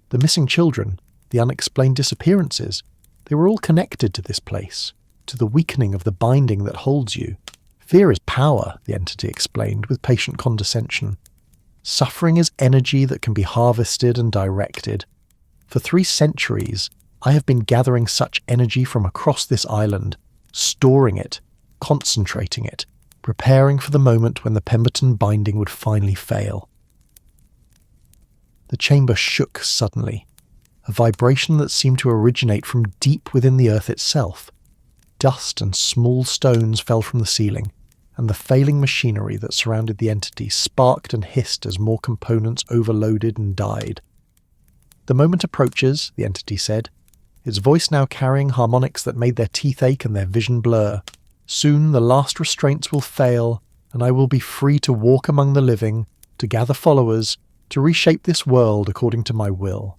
The missing children, the unexplained disappearances, they were all connected to this place, to the weakening of the binding that holds you. Fear is power, the entity explained with patient condescension. Suffering is energy that can be harvested and directed. For 3 centuries, I have been gathering such energy from across this island, storing it, concentrating it, preparing for the moment when the Pemberton binding would finally fail. The chamber shook suddenly, a vibration that seemed to originate from deep within the earth itself. Dust and small stones fell from the ceiling, and the failing machinery that surrounded the entity sparked and hissed as more components overloaded and died. The moment approaches, the entity said, its voice now carrying harmonics that made their teeth ache and their vision blur. Soon the last restraints will fail, and I will be free to walk among the living, to gather followers, to reshape this world according to my will.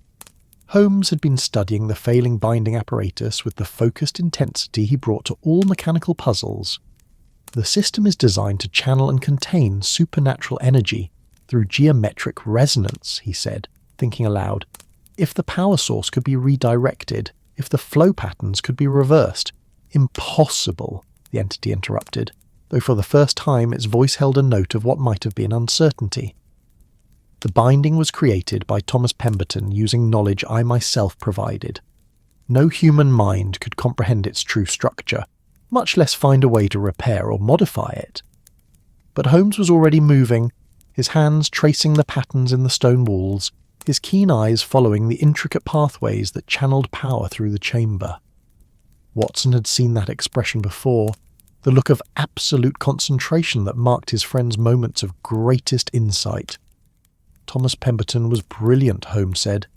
Holmes had been studying the failing binding apparatus with the focused intensity he brought to all mechanical puzzles. The system is designed to channel and contain supernatural energy through geometric resonance, he said, thinking aloud. If the power source could be redirected, if the flow patterns could be reversed. Impossible, the entity interrupted, though for the first time its voice held a note of what might have been uncertainty. The binding was created by Thomas Pemberton using knowledge I myself provided. No human mind could comprehend its true structure, much less find a way to repair or modify it. But Holmes was already moving, his hands tracing the patterns in the stone walls, his keen eyes following the intricate pathways that channeled power through the chamber. Watson had seen that expression before, the look of absolute concentration that marked his friend's moments of greatest insight. Thomas Pemberton was brilliant, Holmes said,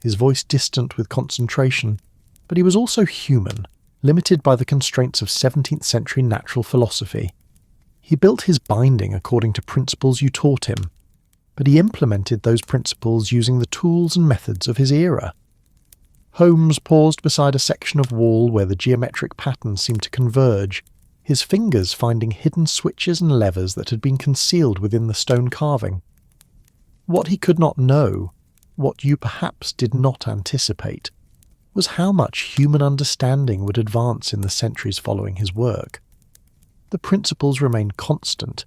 his voice distant with concentration, but he was also human, limited by the constraints of 17th century natural philosophy. He built his binding according to principles you taught him, but he implemented those principles using the tools and methods of his era. Holmes paused beside a section of wall where the geometric patterns seemed to converge, his fingers finding hidden switches and levers that had been concealed within the stone carving. What he could not know, what you perhaps did not anticipate, was how much human understanding would advance in the centuries following his work. The principles remained constant,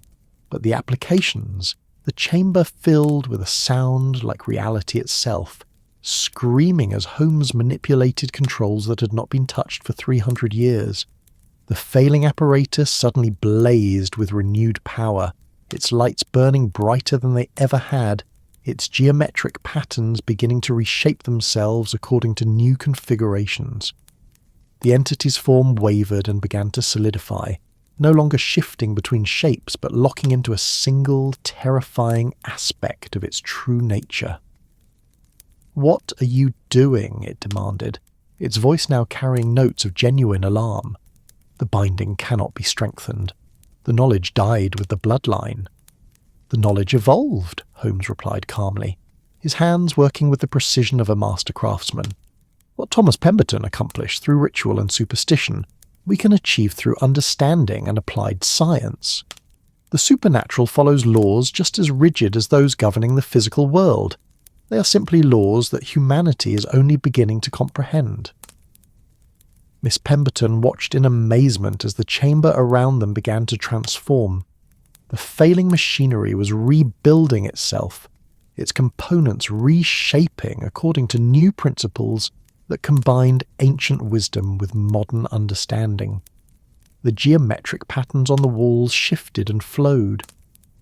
but the applications, the chamber filled with a sound like reality itself, screaming as Holmes manipulated controls that had not been touched for 300 years. The failing apparatus suddenly blazed with renewed power, its lights burning brighter than they ever had, its geometric patterns beginning to reshape themselves according to new configurations. The entity's form wavered and began to solidify, no longer shifting between shapes but locking into a single, terrifying aspect of its true nature. "What are you doing?" it demanded, its voice now carrying notes of genuine alarm. "The binding cannot be strengthened. The knowledge died with the bloodline." "The knowledge evolved," Holmes replied calmly, his hands working with the precision of a master craftsman. "What Thomas Pemberton accomplished through ritual and superstition, we can achieve through understanding and applied science." The supernatural follows laws just as rigid as those governing the physical world. They are simply laws that humanity is only beginning to comprehend. Miss Pemberton watched in amazement as the chamber around them began to transform. The failing machinery was rebuilding itself, its components reshaping according to new principles that combined ancient wisdom with modern understanding. The geometric patterns on the walls shifted and flowed,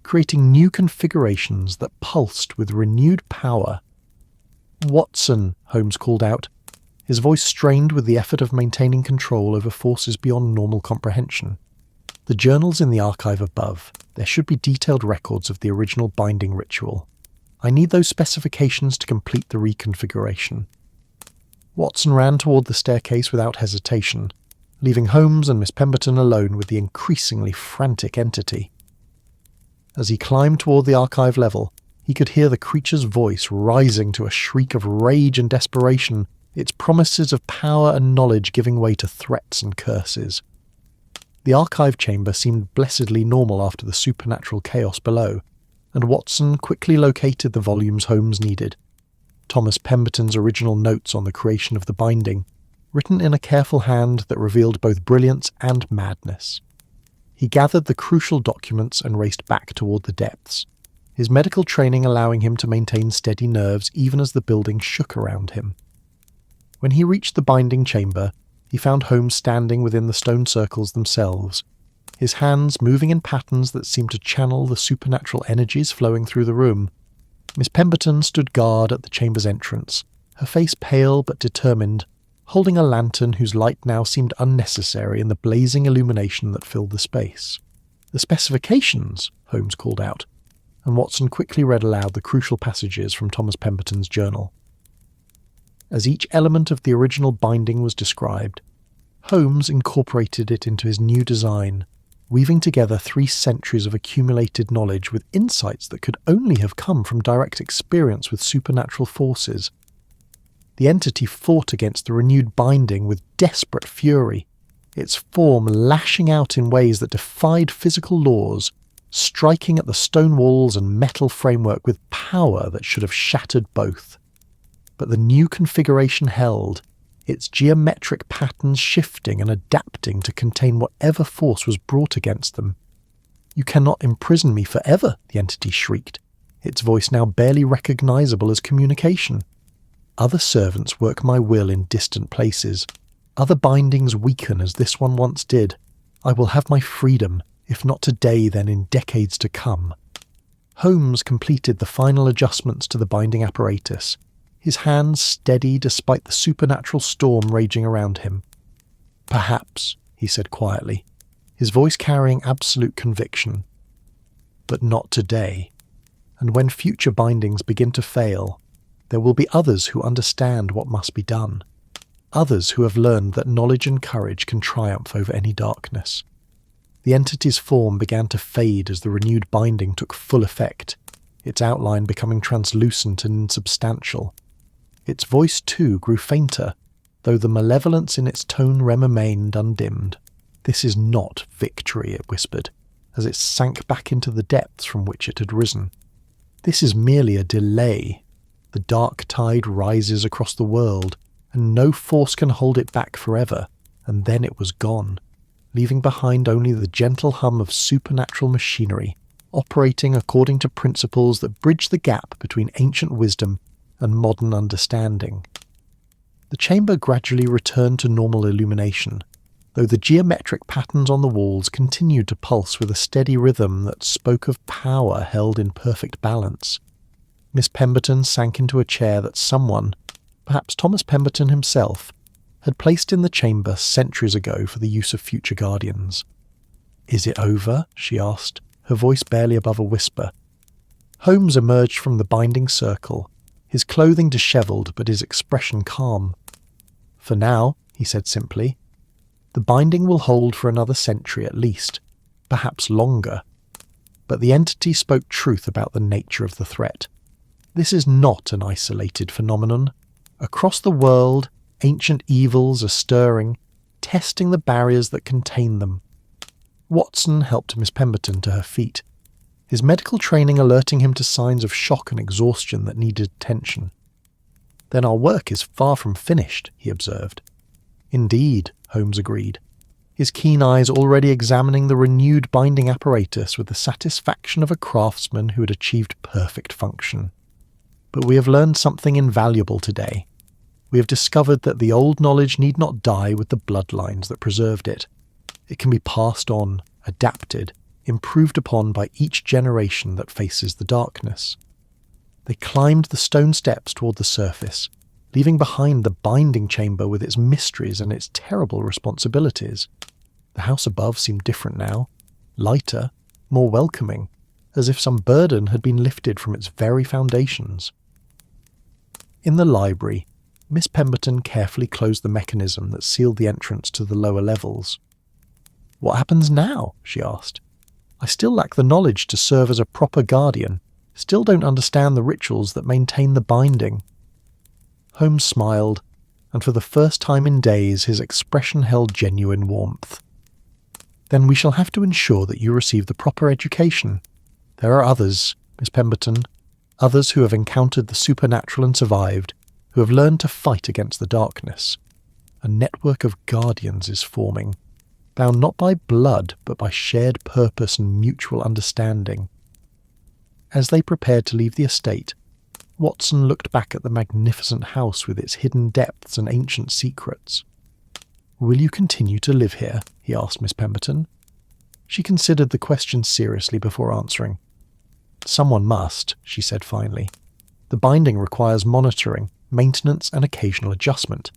creating new configurations that pulsed with renewed power. "Watson," Holmes called out, his voice strained with the effort of maintaining control over forces beyond normal comprehension. "The journals in the archive above. There should be detailed records of the original binding ritual. I need those specifications to complete the reconfiguration." Watson ran toward the staircase without hesitation, leaving Holmes and Miss Pemberton alone with the increasingly frantic entity. As he climbed toward the archive level, he could hear the creature's voice rising to a shriek of rage and desperation, its promises of power and knowledge giving way to threats and curses. The archive chamber seemed blessedly normal after the supernatural chaos below, and Watson quickly located the volumes Holmes needed. Thomas Pemberton's original notes on the creation of the binding, written in a careful hand that revealed both brilliance and madness. He gathered the crucial documents and raced back toward the depths, his medical training allowing him to maintain steady nerves even as the building shook around him. When he reached the binding chamber, he found Holmes standing within the stone circles themselves, his hands moving in patterns that seemed to channel the supernatural energies flowing through the room. Miss Pemberton stood guard at the chamber's entrance, her face pale but determined, holding a lantern whose light now seemed unnecessary in the blazing illumination that filled the space. "The specifications," Holmes called out, and Watson quickly read aloud the crucial passages from Thomas Pemberton's journal. As each element of the original binding was described, Holmes incorporated it into his new design, weaving together 3 centuries of accumulated knowledge with insights that could only have come from direct experience with supernatural forces. The entity fought against the renewed binding with desperate fury, its form lashing out in ways that defied physical laws, striking at the stone walls and metal framework with power that should have shattered both. But the new configuration held, its geometric patterns shifting and adapting to contain whatever force was brought against them. "You cannot imprison me forever," the entity shrieked, its voice now barely recognizable as communication. "Other servants work my will in distant places. Other bindings weaken as this one once did. I will have my freedom, if not today then in decades to come." Holmes completed the final adjustments to the binding apparatus, his hands steady despite the supernatural storm raging around him. "Perhaps," he said quietly, his voice carrying absolute conviction. "But not today. And when future bindings begin to fail, there will be others who understand what must be done. Others who have learned that knowledge and courage can triumph over any darkness." The entity's form began to fade as the renewed binding took full effect, its outline becoming translucent and insubstantial. Its voice, too, grew fainter, though the malevolence in its tone remained undimmed. "This is not victory," it whispered, as it sank back into the depths from which it had risen. "This is merely a delay. The dark tide rises across the world, and no force can hold it back forever," and then it was gone, leaving behind only the gentle hum of supernatural machinery, operating according to principles that bridge the gap between ancient wisdom and modern understanding. The chamber gradually returned to normal illumination, though the geometric patterns on the walls continued to pulse with a steady rhythm that spoke of power held in perfect balance. Miss Pemberton sank into a chair that someone, perhaps Thomas Pemberton himself, had placed in the chamber centuries ago for the use of future guardians. "Is it over?" she asked, her voice barely above a whisper. Holmes emerged from the binding circle, his clothing dishevelled but his expression calm. "For now," he said simply, "the binding will hold for another century at least, perhaps longer." But the entity spoke truth about the nature of the threat. This is not an isolated phenomenon. Across the world, ancient evils are stirring, testing the barriers that contain them. Watson helped Miss Pemberton to her feet, his medical training alerting him to signs of shock and exhaustion that needed attention. "Then our work is far from finished," he observed. "Indeed," Holmes agreed, his keen eyes already examining the renewed binding apparatus with the satisfaction of a craftsman who had achieved perfect function. "But we have learned something invaluable today. We have discovered that the old knowledge need not die with the bloodlines that preserved it. It can be passed on, adapted, improved upon by each generation that faces the darkness." They climbed the stone steps toward the surface, leaving behind the binding chamber with its mysteries and its terrible responsibilities. The house above seemed different now, lighter, more welcoming, as if some burden had been lifted from its very foundations. In the library, Miss Pemberton carefully closed the mechanism that sealed the entrance to the lower levels. "What happens now?" she asked. "I still lack the knowledge to serve as a proper guardian, still don't understand the rituals that maintain the binding." Holmes smiled, and for the first time in days his expression held genuine warmth. "Then we shall have to ensure that you receive the proper education. There are others, Miss Pemberton, others who have encountered the supernatural and survived, who have learned to fight against the darkness. A network of guardians is forming, bound not by blood but by shared purpose and mutual understanding." As they prepared to leave the estate, Watson looked back at the magnificent house with its hidden depths and ancient secrets. "Will you continue to live here?" he asked Miss Pemberton. She considered the question seriously before answering. "Someone must," she said finally. "The binding requires monitoring, maintenance and occasional adjustment.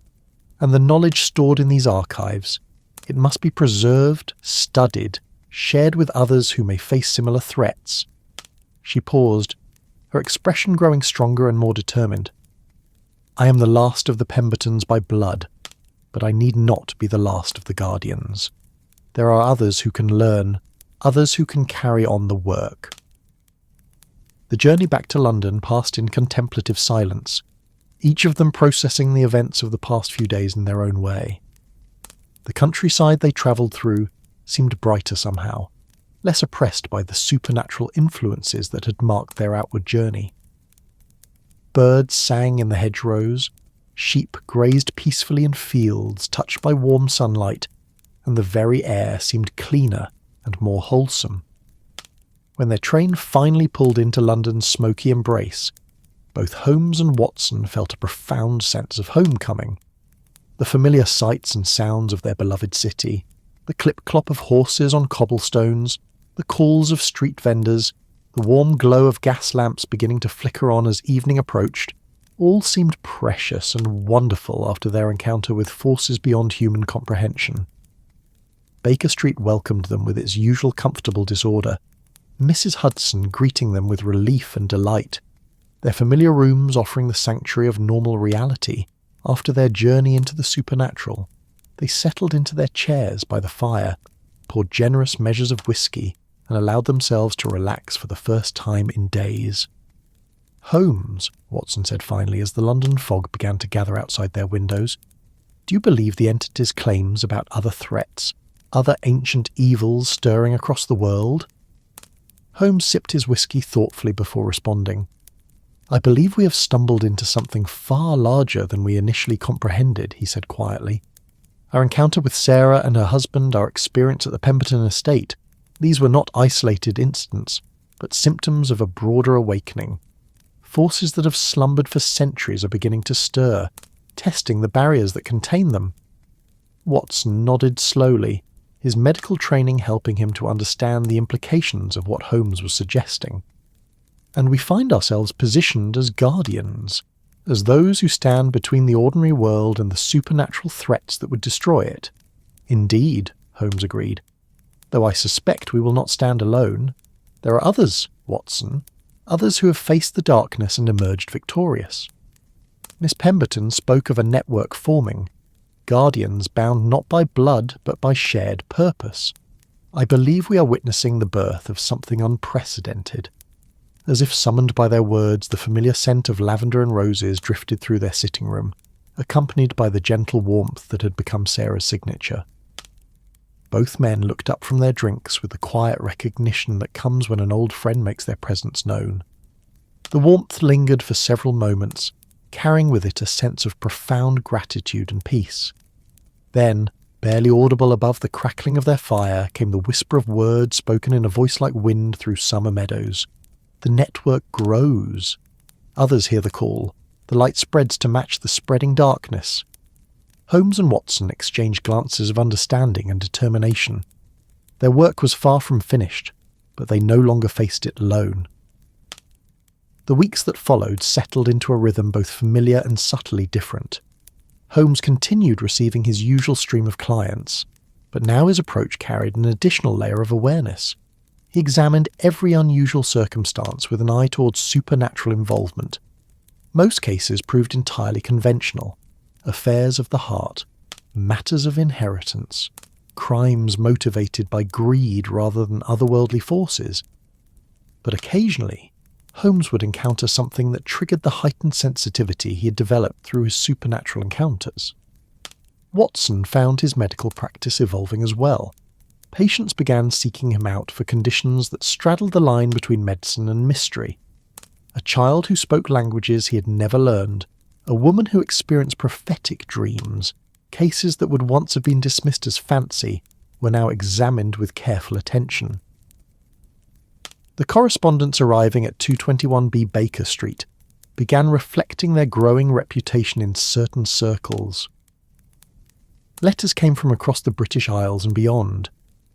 And the knowledge stored in these archives, it must be preserved, studied, shared with others who may face similar threats." She paused, her expression growing stronger and more determined. "I am the last of the Pembertons by blood, but I need not be the last of the Guardians. There are others who can learn, others who can carry on the work." The journey back to London passed in contemplative silence, each of them processing the events of the past few days in their own way. The countryside they travelled through seemed brighter somehow, less oppressed by the supernatural influences that had marked their outward journey. Birds sang in the hedgerows, sheep grazed peacefully in fields touched by warm sunlight, and the very air seemed cleaner and more wholesome. When their train finally pulled into London's smoky embrace, both Holmes and Watson felt a profound sense of homecoming. The familiar sights and sounds of their beloved city, the clip-clop of horses on cobblestones, the calls of street vendors, the warm glow of gas lamps beginning to flicker on as evening approached, all seemed precious and wonderful after their encounter with forces beyond human comprehension. Baker Street welcomed them with its usual comfortable disorder, Mrs. Hudson greeting them with relief and delight, their familiar rooms offering the sanctuary of normal reality. After their journey into the supernatural, they settled into their chairs by the fire, poured generous measures of whiskey, and allowed themselves to relax for the first time in days. "Holmes," Watson said finally as the London fog began to gather outside their windows, "do you believe the entity's claims about other threats, other ancient evils stirring across the world?" Holmes sipped his whiskey thoughtfully before responding. "I believe we have stumbled into something far larger than we initially comprehended," he said quietly. "Our encounter with Sarah and her husband, our experience at the Pemberton estate, these were not isolated incidents, but symptoms of a broader awakening. Forces that have slumbered for centuries are beginning to stir, testing the barriers that contain them." Watson nodded slowly, his medical training helping him to understand the implications of what Holmes was suggesting. "And we find ourselves positioned as guardians, as those who stand between the ordinary world and the supernatural threats that would destroy it." "Indeed," Holmes agreed, "though I suspect we will not stand alone. There are others, Watson, others who have faced the darkness and emerged victorious." Miss Pemberton spoke of a network forming, guardians bound not by blood but by shared purpose. "I believe we are witnessing the birth of something unprecedented." As if summoned by their words, the familiar scent of lavender and roses drifted through their sitting room, accompanied by the gentle warmth that had become Sarah's signature. Both men looked up from their drinks with the quiet recognition that comes when an old friend makes their presence known. The warmth lingered for several moments, carrying with it a sense of profound gratitude and peace. Then, barely audible above the crackling of their fire, came the whisper of words spoken in a voice like wind through summer meadows. The network grows. Others hear the call. The light spreads to match the spreading darkness. Holmes and Watson exchanged glances of understanding and determination. Their work was far from finished, but they no longer faced it alone. The weeks that followed settled into a rhythm both familiar and subtly different. Holmes continued receiving his usual stream of clients, but now his approach carried an additional layer of awareness. He examined every unusual circumstance with an eye towards supernatural involvement. Most cases proved entirely conventional. Affairs of the heart, matters of inheritance, crimes motivated by greed rather than otherworldly forces. But occasionally, Holmes would encounter something that triggered the heightened sensitivity he had developed through his supernatural encounters. Watson found his medical practice evolving as well. Patients began seeking him out for conditions that straddled the line between medicine and mystery. A child who spoke languages he had never learned, a woman who experienced prophetic dreams, cases that would once have been dismissed as fancy were now examined with careful attention. The correspondents arriving at 221B Baker Street began reflecting their growing reputation in certain circles. Letters came from across the British Isles and beyond,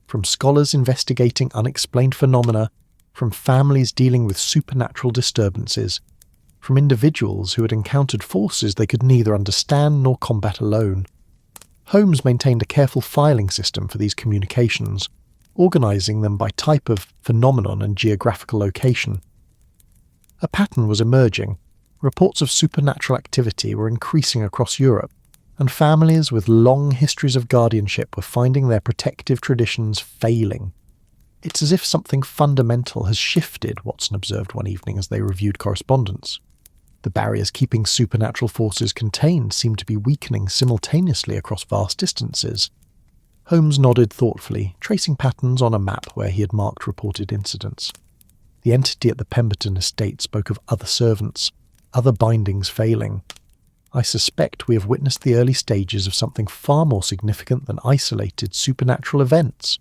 from scholars investigating unexplained phenomena, from families dealing with supernatural disturbances, from individuals who had encountered forces they could neither understand nor combat alone. Holmes maintained a careful filing system for these communications, organising them by type of phenomenon and geographical location. A pattern was emerging. Reports of supernatural activity were increasing across Europe, and families with long histories of guardianship were finding their protective traditions failing. It's as if something fundamental has shifted, Watson observed one evening as they reviewed correspondence. The barriers keeping supernatural forces contained seemed to be weakening simultaneously across vast distances. Holmes nodded thoughtfully, tracing patterns on a map where he had marked reported incidents. The entity at the Pemberton estate spoke of other servants, other bindings failing. I suspect we have witnessed the early stages of something far more significant than isolated supernatural events.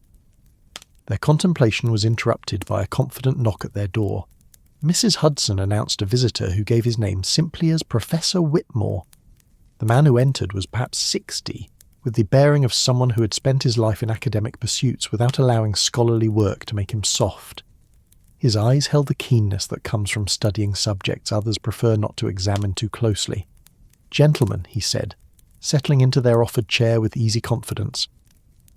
Their contemplation was interrupted by a confident knock at their door. Mrs. Hudson announced a visitor who gave his name simply as Professor Whitmore. The man who entered was perhaps 60, with the bearing of someone who had spent his life in academic pursuits without allowing scholarly work to make him soft. His eyes held the keenness that comes from studying subjects others prefer not to examine too closely. "Gentlemen," he said, settling into their offered chair with easy confidence,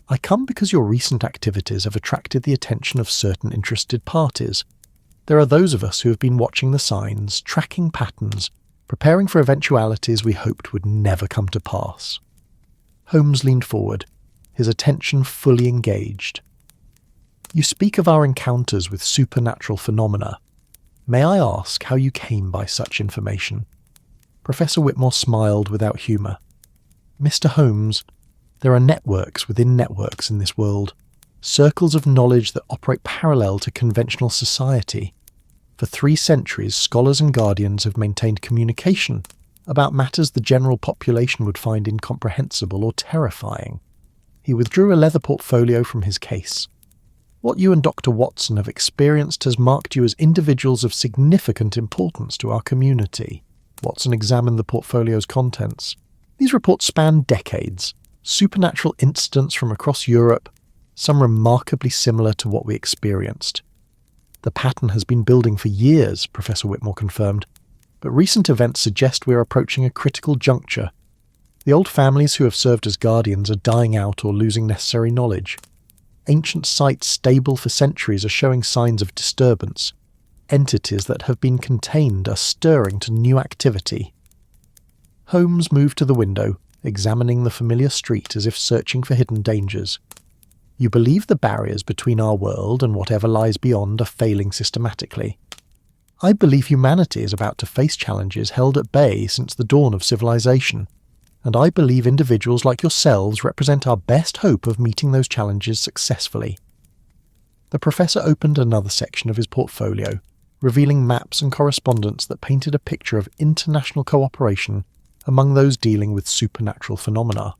"I come because your recent activities have attracted the attention of certain interested parties. There are those of us who have been watching the signs, tracking patterns, preparing for eventualities we hoped would never come to pass." Holmes leaned forward, his attention fully engaged. "You speak of our encounters with supernatural phenomena. May I ask how you came by such information?" Professor Whitmore smiled without humour. "Mr. Holmes, there are networks within networks in this world, circles of knowledge that operate parallel to conventional society. For 3 centuries, scholars and guardians have maintained communication about matters the general population would find incomprehensible or terrifying." He withdrew a leather portfolio from his case. "What you and Dr. Watson have experienced has marked you as individuals of significant importance to our community." Watson examined the portfolio's contents. "These reports span decades, supernatural incidents from across Europe, some remarkably similar to what we experienced." "The pattern has been building for years," Professor Whitmore confirmed, "but recent events suggest we are approaching a critical juncture. The old families who have served as guardians are dying out or losing necessary knowledge. Ancient sites stable for centuries are showing signs of disturbance. Entities that have been contained are stirring to new activity." Holmes moved to the window, examining the familiar street as if searching for hidden dangers. "You believe the barriers between our world and whatever lies beyond are failing systematically. I believe humanity is about to face challenges held at bay since the dawn of civilization. and I believe individuals like yourselves represent our best hope of meeting those challenges successfully." The professor opened another section of his portfolio, revealing maps and correspondence that painted a picture of international cooperation among those dealing with supernatural phenomena.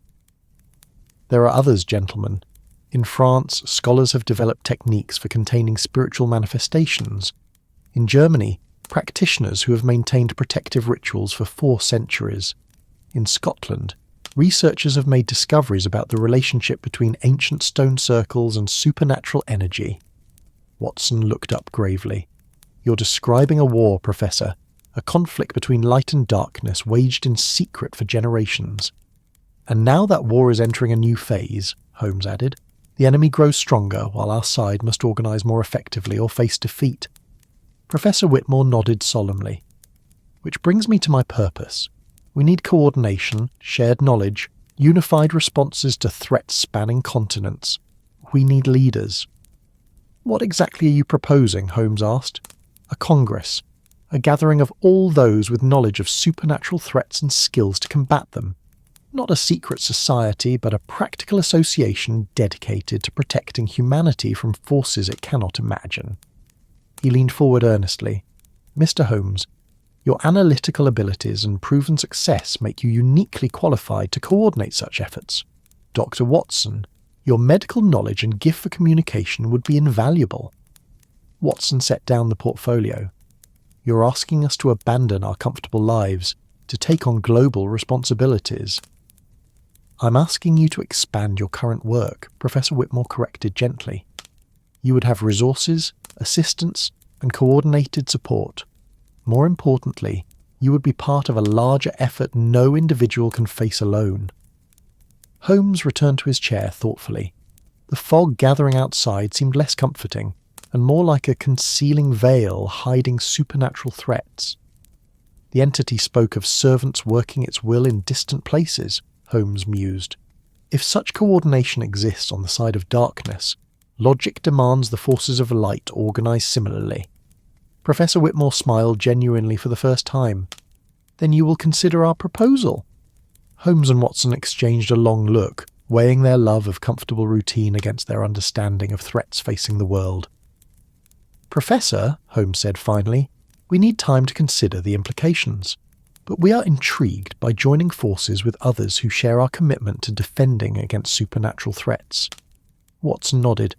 "There are others, gentlemen. In France, scholars have developed techniques for containing spiritual manifestations. In Germany, practitioners who have maintained protective rituals for 4 centuries. In Scotland, researchers have made discoveries about the relationship between ancient stone circles and supernatural energy." Watson looked up gravely. "You're describing a war, Professor, a conflict between light and darkness waged in secret for generations. And now that war is entering a new phase," Holmes added. "The enemy grows stronger, while our side must organise more effectively or face defeat." Professor Whitmore nodded solemnly. "Which brings me to my purpose. We need coordination, shared knowledge, unified responses to threats spanning continents. We need leaders." "What exactly are you proposing?" Holmes asked. "A congress, a gathering of all those with knowledge of supernatural threats and skills to combat them. Not a secret society, but a practical association dedicated to protecting humanity from forces it cannot imagine." He leaned forward earnestly. "Mr. Holmes, your analytical abilities and proven success make you uniquely qualified to coordinate such efforts. Dr. Watson, your medical knowledge and gift for communication would be invaluable." Watson set down the portfolio. "You're asking us to abandon our comfortable lives, to take on global responsibilities." "I'm asking you to expand your current work," Professor Whitmore corrected gently. "You would have resources, assistance, and coordinated support. More importantly, you would be part of a larger effort no individual can face alone." Holmes returned to his chair thoughtfully. The fog gathering outside seemed less comforting, and more like a concealing veil hiding supernatural threats. "The entity spoke of servants working its will in distant places," Holmes mused. "If such coordination exists on the side of darkness, logic demands the forces of light organise similarly." Professor Whitmore smiled genuinely for the first time. "Then you will consider our proposal?" Holmes and Watson exchanged a long look, weighing their love of comfortable routine against their understanding of threats facing the world. "Professor," Holmes said finally, "we need time to consider the implications. But we are intrigued by joining forces with others who share our commitment to defending against supernatural threats." Watson nodded.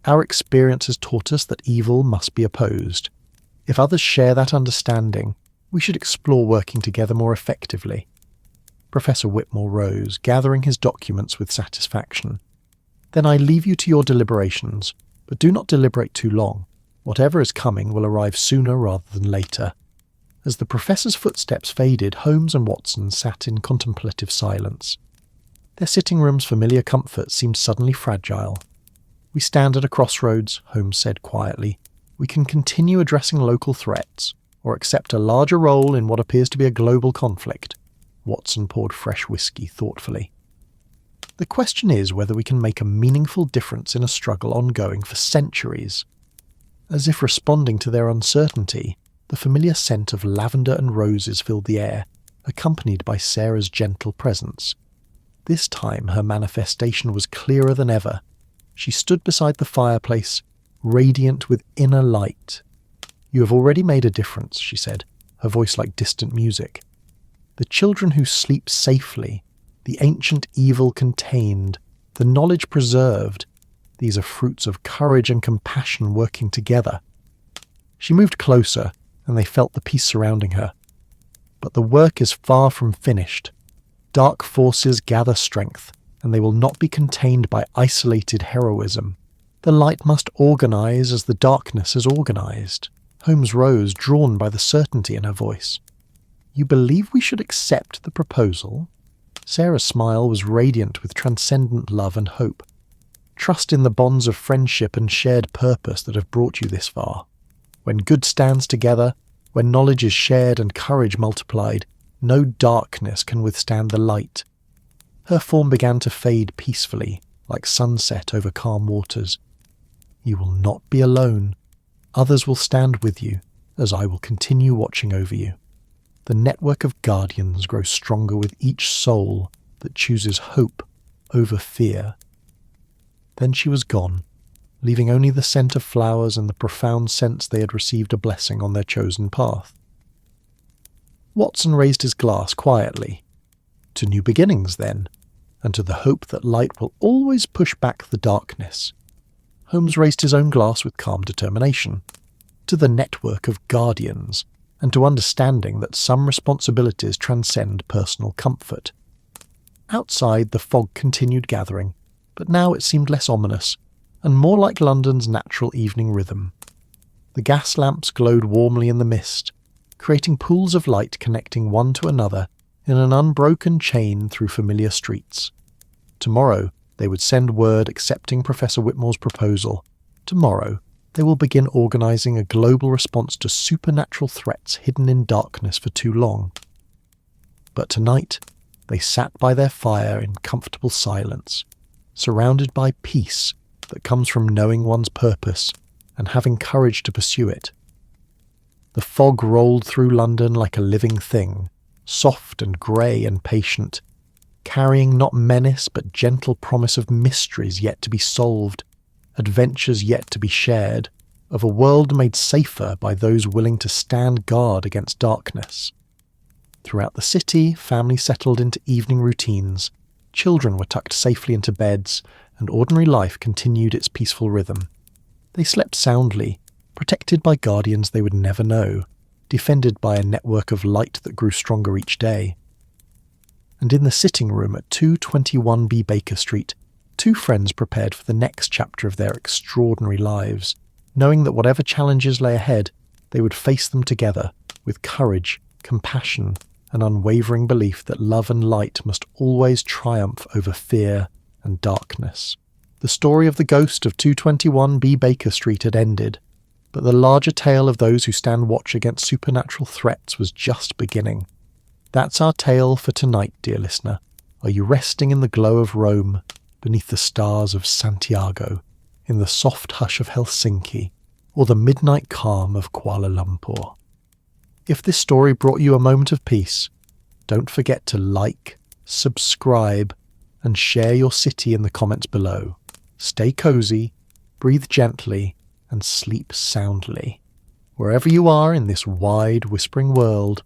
"Our experience has taught us that evil must be opposed. If others share that understanding, we should explore working together more effectively." Professor Whitmore rose, gathering his documents with satisfaction. "Then I leave you to your deliberations, but do not deliberate too long. Whatever is coming will arrive sooner rather than later." As the professor's footsteps faded, Holmes and Watson sat in contemplative silence. Their sitting room's familiar comfort seemed suddenly fragile. "We stand at a crossroads," Holmes said quietly. "We can continue addressing local threats, or accept a larger role in what appears to be a global conflict." Watson poured fresh whiskey thoughtfully. "The question is whether we can make a meaningful difference in a struggle ongoing for centuries." As if responding to their uncertainty, the familiar scent of lavender and roses filled the air, accompanied by Sarah's gentle presence. This time her manifestation was clearer than ever. She stood beside the fireplace, radiant with inner light. "You have already made a difference," she said, her voice like distant music. "The children who sleep safely, the ancient evil contained, the knowledge preserved, these are fruits of courage and compassion working together." She moved closer, and they felt the peace surrounding her. "But the work is far from finished. Dark forces gather strength, and they will not be contained by isolated heroism. The light must organise as the darkness is organised." Holmes rose, drawn by the certainty in her voice. "You believe we should accept the proposal?" Sarah's smile was radiant with transcendent love and hope. "Trust in the bonds of friendship and shared purpose that have brought you this far. When good stands together, when knowledge is shared and courage multiplied, no darkness can withstand the light." Her form began to fade peacefully, like sunset over calm waters. "You will not be alone. Others will stand with you, as I will continue watching over you." the network of guardians grows stronger with each soul that chooses hope over fear. Then she was gone, leaving only the scent of flowers and the profound sense they had received a blessing on their chosen path. Watson raised his glass quietly. To new beginnings, then, and to the hope that light will always push back the darkness. Holmes raised his own glass with calm determination. To the network of guardians, and to understanding that some responsibilities transcend personal comfort. Outside, the fog continued gathering, but now it seemed less ominous, and more like London's natural evening rhythm. The gas lamps glowed warmly in the mist, creating pools of light connecting one to another in an unbroken chain through familiar streets. Tomorrow, they would send word accepting Professor Whitmore's proposal. Tomorrow, they will begin organising a global response to supernatural threats hidden in darkness for too long. But tonight, they sat by their fire in comfortable silence, surrounded by peace that comes from knowing one's purpose and having courage to pursue it. The fog rolled through London like a living thing, soft and grey and patient, carrying not menace but gentle promise of mysteries yet to be solved, adventures yet to be shared, of a world made safer by those willing to stand guard against darkness. Throughout the city, families settled into evening routines, children were tucked safely into beds, and ordinary life continued its peaceful rhythm. They slept soundly, protected by guardians they would never know, defended by a network of light that grew stronger each day. And in the sitting room at 221B Baker Street, two friends prepared for the next chapter of their extraordinary lives, knowing that whatever challenges lay ahead, they would face them together, with courage, compassion, and unwavering belief that love and light must always triumph over fear and darkness. The story of the ghost of 221B Baker Street had ended, but the larger tale of those who stand watch against supernatural threats was just beginning. That's our tale for tonight, dear listener. Are you resting in the glow of Rome, beneath the stars of Santiago, in the soft hush of Helsinki, or the midnight calm of Kuala Lumpur? If this story brought you a moment of peace, don't forget to like, subscribe, and share your city in the comments below. Stay cozy, breathe gently, and sleep soundly. Wherever you are in this wide, whispering world,